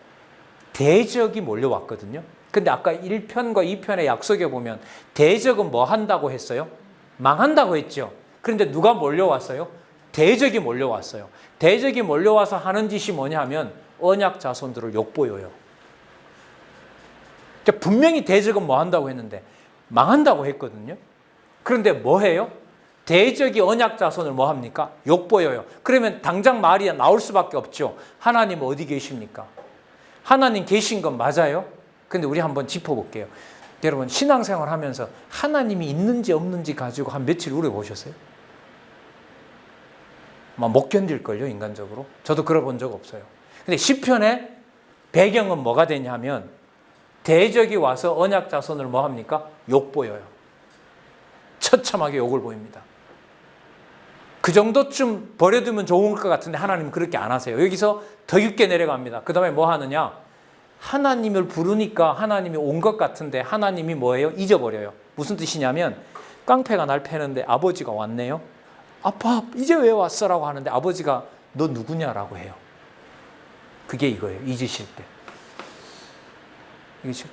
대적이 몰려왔거든요. 근데 아까 1편과 2편의 약속에 보면 대적은 뭐 한다고 했어요? 망한다고 했죠. 그런데 누가 몰려왔어요? 대적이 몰려왔어요. 대적이 몰려와서 하는 짓이 뭐냐 하면 언약 자손들을 욕보여요. 분명히 대적은 뭐 한다고 했는데 망한다고 했거든요. 그런데 뭐 해요? 대적이 언약 자손을 뭐 합니까? 욕보여요. 그러면 당장 말이 나올 수밖에 없죠. 하나님 어디 계십니까? 하나님 계신 건 맞아요. 근데 우리 한번 짚어볼게요. 여러분 신앙생활 하면서 하나님이 있는지 없는지 가지고 한 며칠 우려보셨어요? 못 견딜걸요 인간적으로. 저도 그러본 적 없어요. 근데 시편의 배경은 뭐가 되냐면 대적이 와서 언약 자손을 뭐 합니까? 욕보여요. 처참하게 욕을 보입니다. 그 정도쯤 버려두면 좋을 것 같은데 하나님은 그렇게 안 하세요. 여기서 더 깊게 내려갑니다. 그 다음에 뭐 하느냐? 하나님을 부르니까 하나님이 온 것 같은데 하나님이 뭐예요? 잊어버려요. 무슨 뜻이냐면 깡패가 날 패는데 아버지가 왔네요. 아빠 이제 왜 왔어? 라고 하는데 아버지가 너 누구냐라고 해요. 그게 이거예요. 잊으실 때.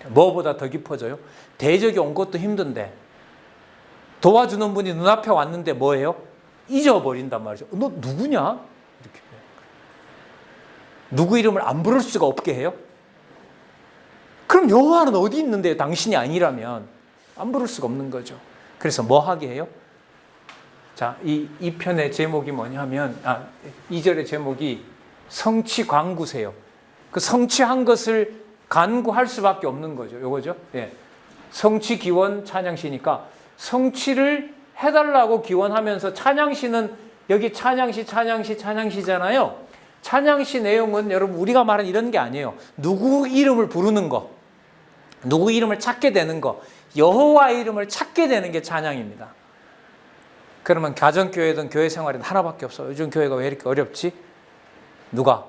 뭐보다 더 깊어져요? 대적이 온 것도 힘든데 도와주는 분이 눈앞에 왔는데 뭐예요? 잊어버린단 말이죠. 너 누구냐? 이렇게. 누구 이름을 안 부를 수가 없게 해요? 그럼 여호와는 어디 있는데 당신이 아니라면 안 부를 수가 없는 거죠. 그래서 뭐 하게 해요? 자, 이 편의 제목이 뭐냐면 2절의 제목이 성취광구세요. 그 성취한 것을 간구할 수밖에 없는 거죠. 요거죠. 예. 성취기원 찬양시니까 성취를 해달라고 기원하면서 찬양시는 여기 찬양시잖아요. 찬양시 내용은 여러분 우리가 말하는 이런 게 아니에요. 누구 이름을 부르는 거, 누구 이름을 찾게 되는 거, 여호와 이름을 찾게 되는 게 찬양입니다. 그러면 가정교회든 교회 생활은 하나밖에 없어요. 요즘 교회가 왜 이렇게 어렵지? 누가?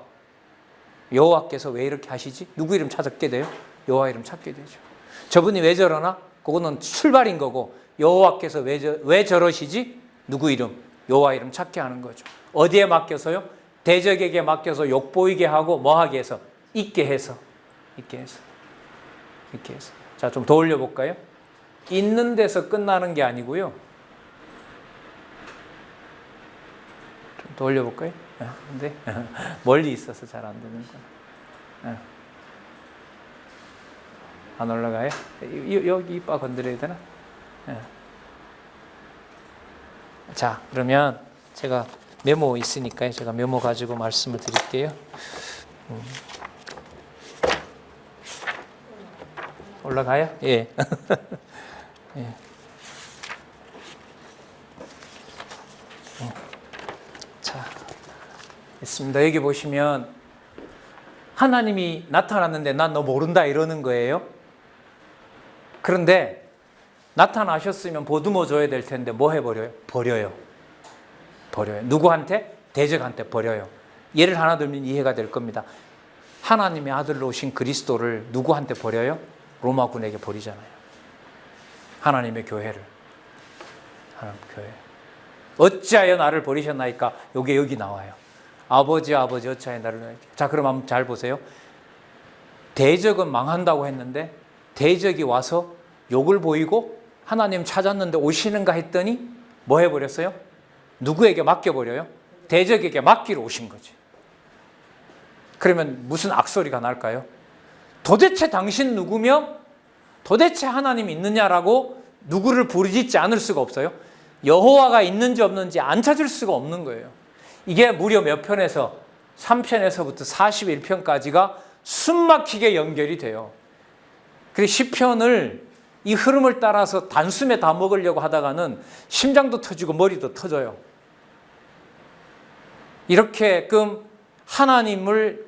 여호와께서 왜 이렇게 하시지? 누구 이름 찾게 돼요? 여호와 이름 찾게 되죠. 저분이 왜 저러나? 그거는 출발인 거고 여호와께서 왜 저러시지? 누구 이름? 여호와 이름 찾게 하는 거죠. 어디에 맡겨서요? 대적에게 맡겨서 욕보이게 하고 뭐 하게 해서? 있게 해서. 자, 좀 더 올려볼까요? 있는 데서 끝나는 게 아니고요. 좀 더 올려볼까요? 근데 멀리 있어서 잘 안 되는구나. 안 올라가요? 여기 이빨 건드려야 되나? 자, 그러면 제가 메모 있으니까요. 제가 메모 가지고 말씀을 드릴게요. 올라가요? 예. 예. 자, 있습니다. 여기 보시면 하나님이 나타났는데 난 너 모른다 이러는 거예요. 그런데 나타나셨으면 보듬어 줘야 될 텐데 뭐 해버려요? 버려요. 누구한테? 대적한테 버려요. 예를 하나 들면 이해가 될 겁니다. 하나님의 아들로 오신 그리스도를 누구한테 버려요? 로마군에게 버리잖아요. 하나님의 교회를. 하나님 교회. 어찌하여 나를 버리셨나이까? 요게 여기 나와요. 아버지 어찌하여 나를 버리셨나이까? 자, 그럼 한번 잘 보세요. 대적은 망한다고 했는데 대적이 와서 욕을 보이고 하나님 찾았는데 오시는가 했더니 뭐 해버렸어요? 누구에게 맡겨버려요? 대적에게 맡기러 오신 거지. 그러면 무슨 악소리가 날까요? 도대체 당신 누구며 도대체 하나님이 있느냐라고 누구를 부르짖지 않을 수가 없어요. 여호와가 있는지 없는지 안 찾을 수가 없는 거예요. 이게 무려 몇 편에서 3편에서부터 41편까지가 숨막히게 연결이 돼요. 그래서 시편을 이 흐름을 따라서 단숨에 다 먹으려고 하다가는 심장도 터지고 머리도 터져요. 이렇게끔 하나님을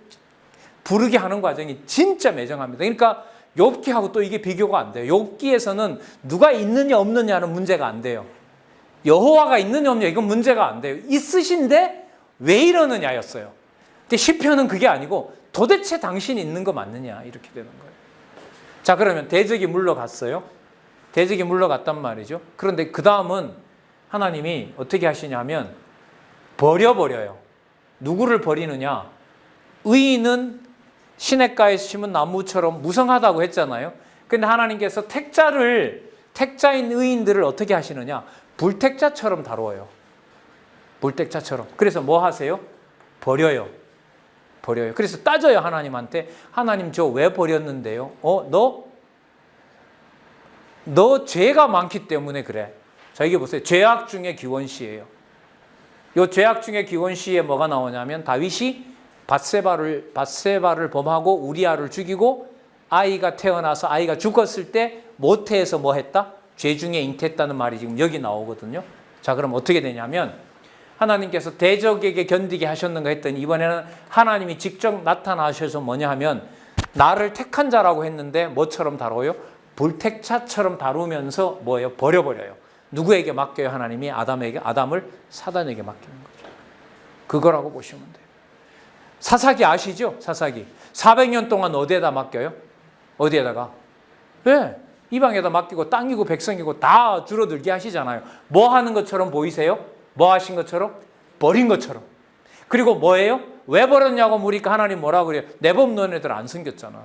부르게 하는 과정이 진짜 매정합니다. 그러니까 욥기하고 또 이게 비교가 안 돼요. 욥기에서는 누가 있느냐 없느냐는 문제가 안 돼요. 여호와가 있느냐 없느냐 이건 문제가 안 돼요. 있으신데 왜 이러느냐였어요. 근데 시편은 그게 아니고 도대체 당신이 있는 거 맞느냐 이렇게 되는 거예요. 자, 그러면 대적이 물러갔어요. 대적이 물러갔단 말이죠. 그런데 그 다음은 하나님이 어떻게 하시냐면 버려버려요. 누구를 버리느냐? 의인은 시냇가에 심은 나무처럼 무성하다고 했잖아요. 근데 하나님께서 택자인 의인들을 어떻게 하시느냐? 불택자처럼 다루어요. 불택자처럼. 그래서 뭐 하세요? 버려요. 버려요. 그래서 따져요, 하나님한테. 하나님 저 왜 버렸는데요? 너 죄가 많기 때문에 그래. 자, 이게 보세요. 죄악 중에 기원시예요. 이 죄악 중에 기원시에 뭐가 나오냐면 다윗이 밧세바를 범하고 우리아를 죽이고 아이가 태어나서 아이가 죽었을 때 모태에서 뭐 했다? 죄 중에 잉태했다는 말이 지금 여기 나오거든요. 자, 그럼 어떻게 되냐면 하나님께서 대적에게 견디게 하셨는가 했더니 이번에는 하나님이 직접 나타나셔서 뭐냐 하면 나를 택한 자라고 했는데 뭐처럼 다뤄요? 불택자처럼 다루면서 뭐예요? 버려버려요. 누구에게 맡겨요? 하나님이 아담을 사단에게 맡기는 거죠. 그거라고 보시면 돼요. 사사기 아시죠? 사사기 400년 동안 어디에다 맡겨요? 어디에다가? 왜? 이방에다 맡기고 땅이고 백성이고 다 줄어들게 하시잖아요. 뭐 하는 것처럼 보이세요? 뭐 하신 것처럼? 버린 것처럼. 그리고 뭐예요? 왜 버렸냐고 물으니까 하나님 뭐라고 그래요? 내 법 너네들 안 섬겼잖아.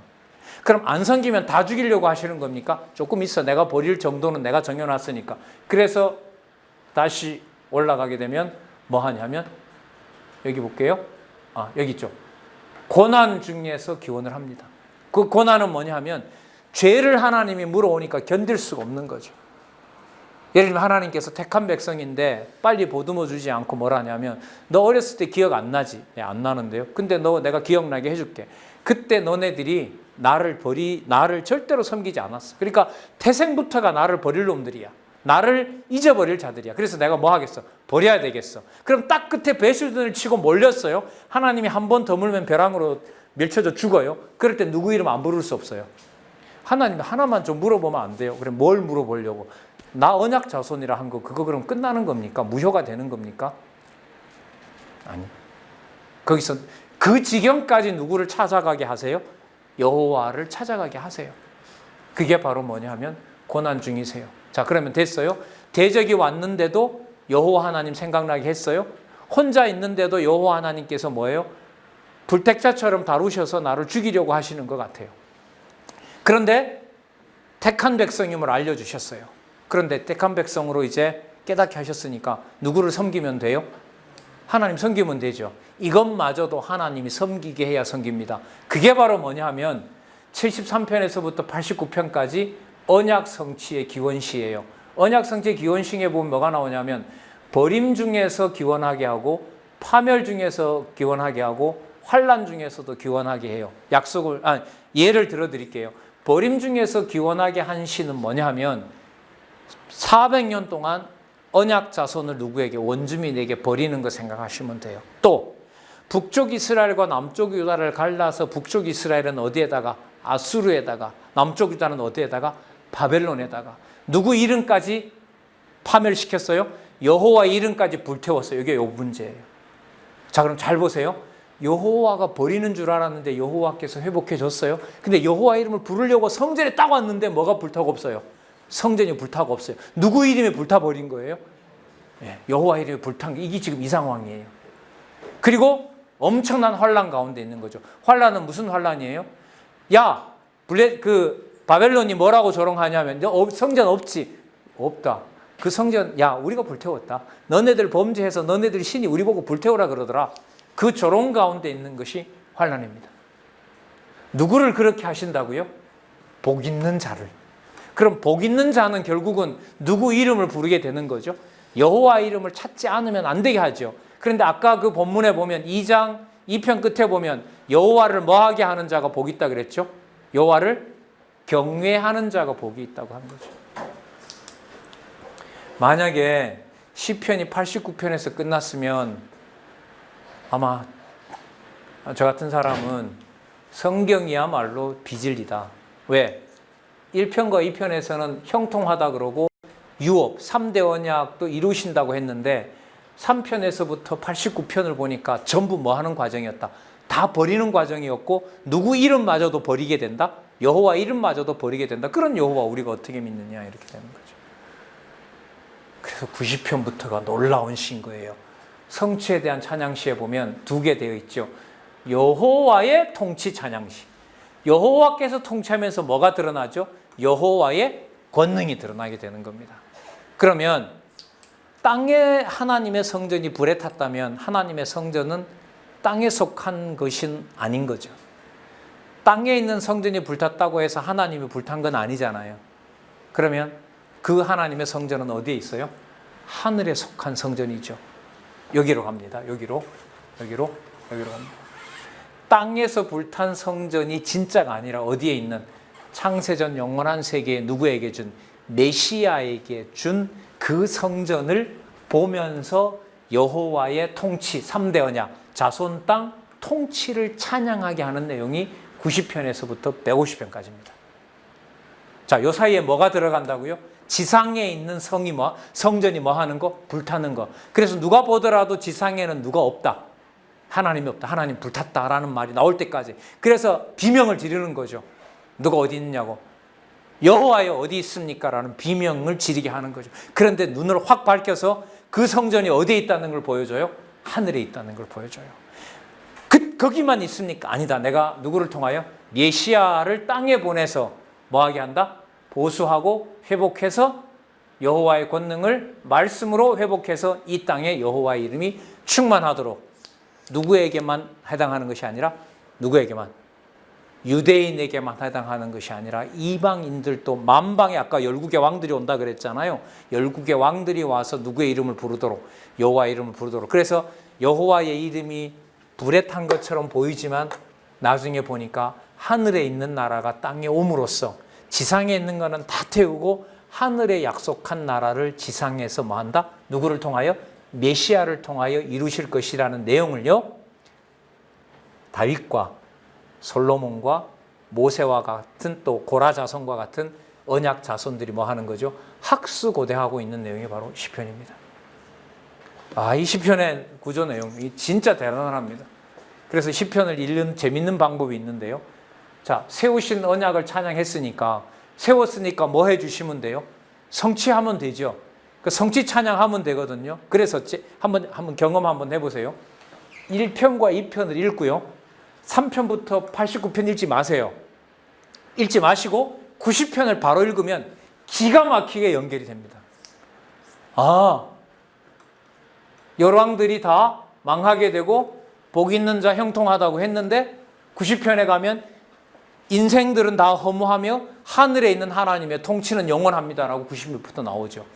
그럼 안 섬기면 다 죽이려고 하시는 겁니까? 조금 있어. 내가 버릴 정도는 내가 정해놨으니까. 그래서 다시 올라가게 되면 뭐 하냐면 여기 볼게요. 여기 있죠. 고난 중에서 기원을 합니다. 그 고난은 뭐냐 하면 죄를 하나님이 물어오니까 견딜 수가 없는 거죠. 예를 들면 하나님께서 택한 백성인데 빨리 보듬어 주지 않고 뭐라 하냐면 너 어렸을 때 기억 안 나지? 네, 안 나는데요. 근데 내가 기억나게 해줄게. 그때 너네들이 나를 절대로 섬기지 않았어. 그러니까 태생부터가 나를 버릴 놈들이야. 나를 잊어버릴 자들이야. 그래서 내가 뭐 하겠어? 버려야 되겠어. 그럼 딱 끝에 배수진을 치고 몰렸어요. 하나님이 한 번 더 물면 벼랑으로 밀쳐져 죽어요. 그럴 때 누구 이름 안 부를 수 없어요. 하나님 하나만 좀 물어보면 안 돼요. 그럼 뭘 물어보려고? 나 언약 자손이라 한 거 그거 그럼 끝나는 겁니까? 무효가 되는 겁니까? 아니. 거기서 그 지경까지 누구를 찾아가게 하세요? 여호와를 찾아가게 하세요. 그게 바로 뭐냐 하면 고난 중이세요. 자, 그러면 됐어요. 대적이 왔는데도 여호와 하나님 생각나게 했어요. 혼자 있는데도 여호와 하나님께서 뭐예요? 불택자처럼 다루셔서 나를 죽이려고 하시는 것 같아요. 그런데 택한 백성임을 알려주셨어요. 그런데 택한 백성으로 이제 깨닫게 하셨으니까 누구를 섬기면 돼요? 하나님 섬기면 되죠. 이것마저도 하나님이 섬기게 해야 섬깁니다. 그게 바로 뭐냐 하면 73편에서부터 89편까지 언약 성취의 기원시예요. 언약 성취의 기원시에 보면 뭐가 나오냐면 버림 중에서 기원하게 하고 파멸 중에서 기원하게 하고 환난 중에서도 기원하게 해요. 예를 들어 드릴게요. 버림 중에서 기원하게 한 시는 뭐냐 하면 400년 동안 언약 자손을 누구에게? 원주민에게 버리는 거 생각하시면 돼요. 또 북쪽 이스라엘과 남쪽 유다를 갈라서 북쪽 이스라엘은 어디에다가? 아수르에다가. 남쪽 유다는 어디에다가? 바벨론에다가. 누구 이름까지 파멸시켰어요? 여호와 이름까지 불태웠어요. 이게 요 문제예요. 자, 그럼 잘 보세요. 여호와가 버리는 줄 알았는데 여호와께서 회복해 줬어요. 근데 여호와 이름을 부르려고 성전에 딱 왔는데 뭐가 불타고 없어요? 성전이 불타고 없어요. 누구 이름에 불타버린 거예요? 여호와 이름에 불탄 게 이게 지금 이 상황이에요. 그리고 엄청난 환란 가운데 있는 거죠. 환란은 무슨 환란이에요? 야, 바벨론이 뭐라고 조롱하냐면 성전 없지? 없다. 그 성전 우리가 불태웠다. 너네들 범죄해서 너네들 신이 우리 보고 불태우라 그러더라. 그 조롱 가운데 있는 것이 환난입니다. 누구를 그렇게 하신다고요? 복 있는 자를. 그럼 복 있는 자는 결국은 누구 이름을 부르게 되는 거죠? 여호와 이름을 찾지 않으면 안 되게 하죠. 그런데 아까 그 본문에 보면 2장 2편 끝에 보면 여호와를 뭐하게 하는 자가 복이 있다 그랬죠? 여호와를 경외하는 자가 복이 있다고 하는 거죠. 만약에 시편이 89편에서 끝났으면 아마 저 같은 사람은 성경이야말로 비진리다. 왜? 1편과 2편에서는 형통하다 그러고 유업, 3대 언약도 이루신다고 했는데 3편에서부터 89편을 보니까 전부 뭐 하는 과정이었다. 다 버리는 과정이었고 누구 이름마저도 버리게 된다. 여호와 이름마저도 버리게 된다. 그런 여호와 우리가 어떻게 믿느냐 이렇게 되는 거죠. 그래서 90편부터가 놀라운 시인 거예요. 성취에 대한 찬양시에 보면 두 개 되어 있죠. 여호와의 통치 찬양시. 여호와께서 통치하면서 뭐가 드러나죠? 여호와의 권능이 드러나게 되는 겁니다. 그러면 땅에 하나님의 성전이 불에 탔다면 하나님의 성전은 땅에 속한 것은 아닌 거죠. 땅에 있는 성전이 불탔다고 해서 하나님이 불탄 건 아니잖아요. 그러면 그 하나님의 성전은 어디에 있어요? 하늘에 속한 성전이죠. 여기로 갑니다. 여기로 갑니다. 땅에서 불탄 성전이 진짜가 아니라 어디에 있는 창세전 영원한 세계에 누구에게 준? 메시아에게 준 그 성전을 보면서 여호와의 통치, 3대 언약, 자손 땅 통치를 찬양하게 하는 내용이 90편에서부터 150편까지입니다. 자, 요 사이에 뭐가 들어간다고요? 지상에 있는 성전이 뭐 하는 거? 불타는 거. 그래서 누가 보더라도 지상에는 누가 없다. 하나님이 없다. 하나님 불탔다라는 말이 나올 때까지. 그래서 비명을 지르는 거죠. 누가 어디 있느냐고. 여호와여 어디 있습니까? 라는 비명을 지르게 하는 거죠. 그런데 눈을 확 밝혀서 그 성전이 어디에 있다는 걸 보여줘요? 하늘에 있다는 걸 보여줘요. 거기만 있습니까? 아니다. 내가 누구를 통하여? 메시아를 땅에 보내서 뭐하게 한다? 보수하고 회복해서 여호와의 권능을 말씀으로 회복해서 이 땅에 여호와의 이름이 충만하도록 누구에게만 해당하는 것이 아니라 누구에게만? 유대인에게만 해당하는 것이 아니라 이방인들도 만방에 아까 12개 왕들이 온다 그랬잖아요. 12개 왕들이 와서 누구의 이름을 부르도록 여호와의 이름을 부르도록. 그래서 여호와의 이름이 불에 탄 것처럼 보이지만 나중에 보니까 하늘에 있는 나라가 땅에 옴으로써 지상에 있는 거는 다 태우고 하늘에 약속한 나라를 지상에서 뭐 한다? 누구를 통하여? 메시아를 통하여 이루실 것이라는 내용을요. 다윗과 솔로몬과 모세와 같은 또 고라 자손과 같은 언약 자손들이 뭐 하는 거죠? 학수고대하고 있는 내용이 바로 시편입니다. 이 시편의 구조 내용이 진짜 대단합니다. 그래서 시편을 읽는 재밌는 방법이 있는데요. 자, 세우신 언약을 찬양했으니까 세웠으니까 뭐 해주시면 돼요? 성취하면 되죠. 그 성취 찬양하면 되거든요. 그래서 한번 경험 한번 해보세요. 1편과 2편을 읽고요. 3편부터 89편 읽지 마세요. 읽지 마시고 90편을 바로 읽으면 기가 막히게 연결이 됩니다. 열왕들이 다 망하게 되고 복 있는 자 형통하다고 했는데 90편에 가면 인생들은 다 허무하며 하늘에 있는 하나님의 통치는 영원합니다라고 90편부터 나오죠.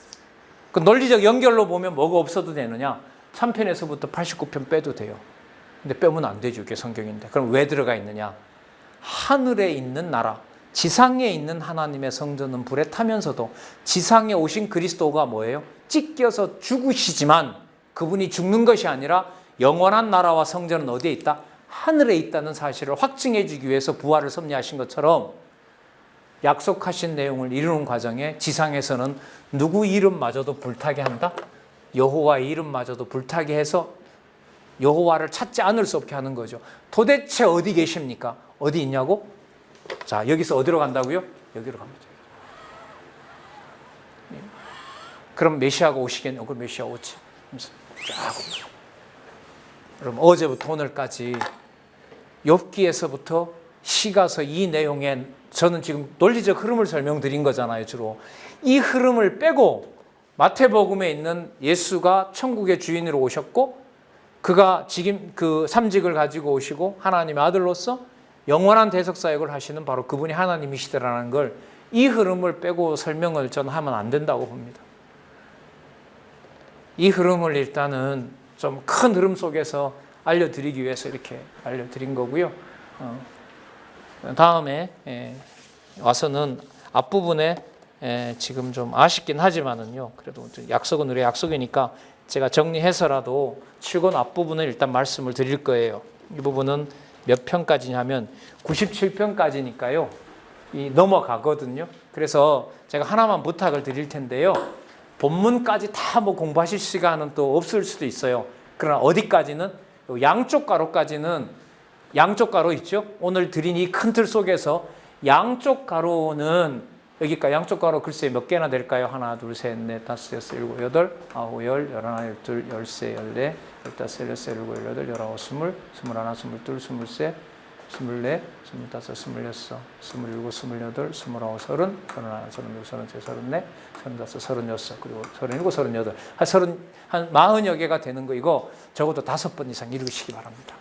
그 논리적 연결로 보면 뭐가 없어도 되느냐? 3편에서부터 89편 빼도 돼요. 근데 빼면 안 되죠. 이게 성경인데. 그럼 왜 들어가 있느냐? 하늘에 있는 나라, 지상에 있는 하나님의 성전은 불에 타면서도 지상에 오신 그리스도가 뭐예요? 찢겨서 죽으시지만 그분이 죽는 것이 아니라 영원한 나라와 성전은 어디에 있다? 하늘에 있다는 사실을 확증해 주기 위해서 부활을 섭리하신 것처럼 약속하신 내용을 이루는 과정에 지상에서는 누구 이름마저도 불타게 한다? 여호와의 이름마저도 불타게 해서 여호와를 찾지 않을 수 없게 하는 거죠. 도대체 어디 계십니까? 어디 있냐고? 자, 여기서 어디로 간다고요? 여기로 갑니다. 그럼 메시아가 오시겠네요. 그럼 메시아 오지. 그럼 어제부터 오늘까지 욥기에서부터 시가서 이 내용에 저는 지금 논리적 흐름을 설명드린 거잖아요. 주로 이 흐름을 빼고 마태복음에 있는 예수가 천국의 주인으로 오셨고 그가 지금 그 삼직을 가지고 오시고 하나님의 아들로서 영원한 대속사역을 하시는 바로 그분이 하나님이시더라는 걸, 이 흐름을 빼고 설명을 저는 하면 안 된다고 봅니다. 이 흐름을 일단은 좀 큰 흐름 속에서 알려드리기 위해서 이렇게 알려드린 거고요. 다음에 와서는 앞부분에 지금 좀 아쉽긴 하지만은요, 그래도 약속은 우리의 약속이니까 제가 정리해서라도 7권 앞부분을 일단 말씀을 드릴 거예요. 이 부분은 몇 편까지냐면 97편까지니까요. 이 넘어가거든요. 그래서 제가 하나만 부탁을 드릴 텐데요. 본문까지 다 뭐 공부하실 시간은 또 없을 수도 있어요. 그러나 어디까지는, 양쪽 가로까지는, 양쪽 가로 있죠? 오늘 드린 이 큰 틀 속에서 양쪽 가로는 여기까지, 양쪽 가로 글쎄 몇 개나 될까요? 하나, 둘, 셋, 넷, 다섯, 여섯, 일곱, 여덟, 아홉, 열, 열하나, 열둘, 열세, 열네, 열다섯, 열여섯, 열일곱, 열여덟, 열아홉, 스물, 스물하나, 스물둘, 스물셋, 스물넷, 스물다섯, 스물여섯, 스물일곱, 스물여덟, 스물아홉, 서른, 서른하나, 서른둘, 서른셋, 서른넷, 서른다섯, 서른여섯, 그리고 서른일곱, 서른여덟, 한 40여 개가 되는 거, 이거 적어도 5번 이상 읽으시기 바랍니다.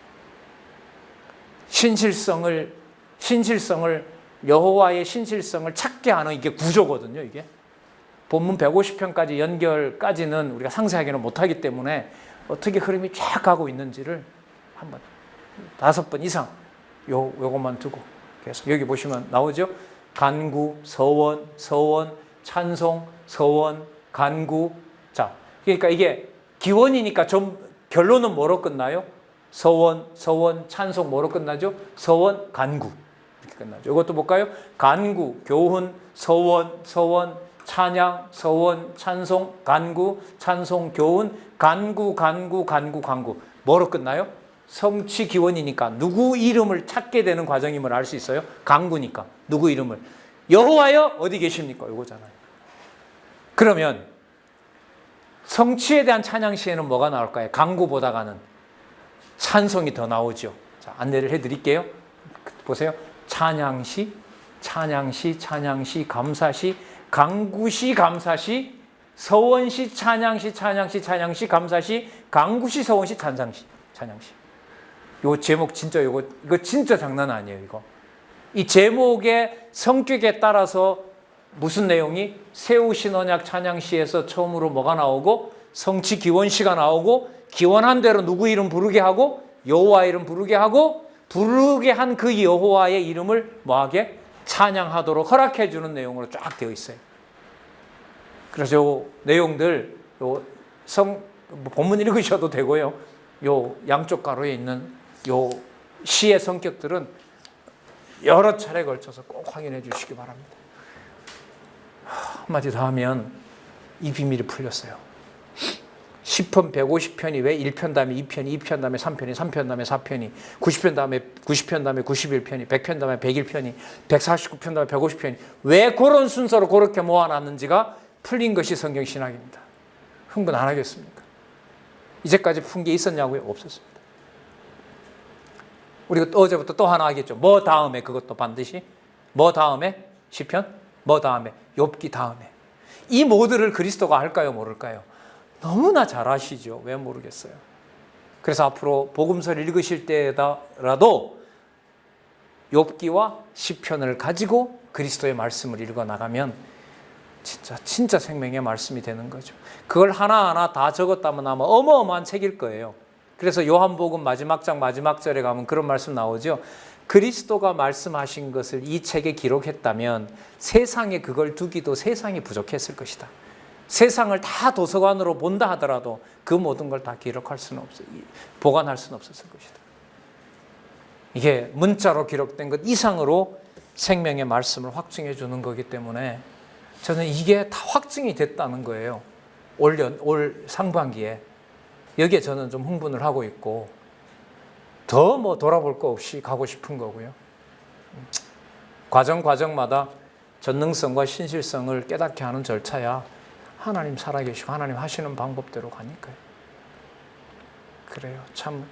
신실성을 여호와의 신실성을 찾게 하는 이게 구조거든요. 이게 본문 150편까지 연결까지는 우리가 상세하게는 못하기 때문에 어떻게 흐름이 쫙 가고 있는지를 한번 5번 이상 요것만 두고 계속, 여기 보시면 나오죠. 간구, 서원, 찬송, 서원, 간구. 자, 그러니까 이게 기원이니까 좀 결론은 뭐로 끝나요? 서원, 찬송 뭐로 끝나죠? 서원, 간구. 이렇게 끝나죠. 이것도 볼까요? 간구, 교훈, 서원, 찬양, 서원, 찬송, 간구, 찬송, 교훈, 간구. 뭐로 끝나요? 성취 기원이니까 누구 이름을 찾게 되는 과정임을 알 수 있어요. 간구니까 누구 이름을. 여호와여 어디 계십니까? 이거잖아요. 그러면 성취에 대한 찬양 시에는 뭐가 나올까요? 간구보다가는 찬송이 더 나오죠. 자, 안내를 해드릴게요. 보세요. 찬양시, 감사시, 간구시, 감사시, 서원시, 찬양시, 감사시, 간구시, 서원시, 찬양시. 요 제목 진짜 이거 진짜 장난 아니에요. 이 제목의 성격에 따라서 무슨 내용이, 세우신 언약 찬양시에서 처음으로 뭐가 나오고, 성취 기원시가 나오고, 기원한 대로 누구 이름 부르게 하고, 여호와 이름 부르게 하고, 부르게 한 그 여호와의 이름을 뭐하게? 찬양하도록 허락해 주는 내용으로 쫙 되어 있어요. 그래서 요 내용들, 본문 읽으셔도 되고요. 요 양쪽 가로에 있는 요 시의 성격들은 여러 차례 걸쳐서 꼭 확인해 주시기 바랍니다. 한마디 더 하면 이 비밀이 풀렸어요. 10편 150편이 왜 1편 다음에 2편이, 2편 다음에 3편이, 3편 다음에 4편이, 90편 다음에 91편이, 100편 다음에 101편이, 149편 다음에 150편이, 왜 그런 순서로 그렇게 모아놨는지가 풀린 것이 성경신학입니다. 흥분 안 하겠습니까? 이제까지 푼 게 있었냐고요? 없었습니다. 우리가 어제부터 또 하나 하겠죠. 뭐 다음에, 그것도 반드시 뭐 다음에? 시편? 뭐 다음에? 욥기 다음에. 이 모두를 그리스도가 할까요? 모를까요? 너무나 잘 아시죠. 왜 모르겠어요. 그래서 앞으로 복음서를 읽으실 때라도 욥기와 시편을 가지고 그리스도의 말씀을 읽어 나가면 진짜 생명의 말씀이 되는 거죠. 그걸 하나하나 다 적었다면 아마 어마어마한 책일 거예요. 그래서 요한복음 마지막 장 마지막 절에 가면 그런 말씀 나오죠. 그리스도가 말씀하신 것을 이 책에 기록했다면 세상에 그걸 두기도 세상이 부족했을 것이다. 세상을 다 도서관으로 본다 하더라도 그 모든 걸 다 기록할 수는 없어요. 보관할 수는 없었을 것이다. 이게 문자로 기록된 것 이상으로 생명의 말씀을 확증해 주는 거기 때문에 저는 이게 다 확증이 됐다는 거예요. 올 상반기에. 여기에 저는 좀 흥분을 하고 있고 더 뭐 돌아볼 거 없이 가고 싶은 거고요. 과정마다 전능성과 신실성을 깨닫게 하는 절차야 하나님 살아계시고 하나님 하시는 방법대로 가니까요. 그래요. 참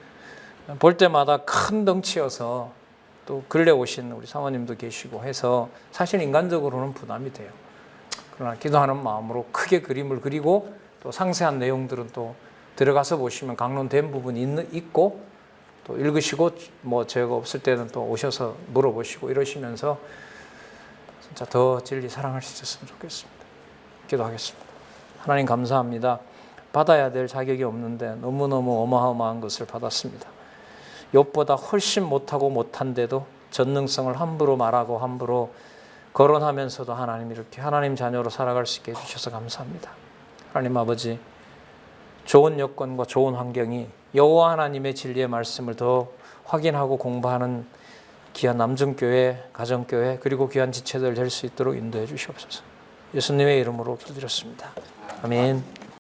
볼 때마다 큰 덩치여서 또 근래 오신 우리 사모님도 계시고 해서 사실 인간적으로는 부담이 돼요. 그러나 기도하는 마음으로 크게 그림을 그리고 또 상세한 내용들은 또 들어가서 보시면 강론된 부분이 있고 또 읽으시고 뭐 제가 없을 때는 또 오셔서 물어보시고 이러시면서 진짜 더 진리 사랑할 수 있었으면 좋겠습니다. 기도하겠습니다. 하나님 감사합니다. 받아야 될 자격이 없는데 너무너무 어마어마한 것을 받았습니다. 욥보다 훨씬 못하고 못한데도 전능성을 함부로 말하고 함부로 거론하면서도 하나님 이렇게 하나님 자녀로 살아갈 수 있게 해주셔서 감사합니다. 하나님 아버지, 좋은 여건과 좋은 환경이 여호와 하나님의 진리의 말씀을 더 확인하고 공부하는 귀한 남중교회, 가정교회 그리고 귀한 지체들 될 수 있도록 인도해 주시옵소서. 예수님의 이름으로 기도드렸습니다. 아멘.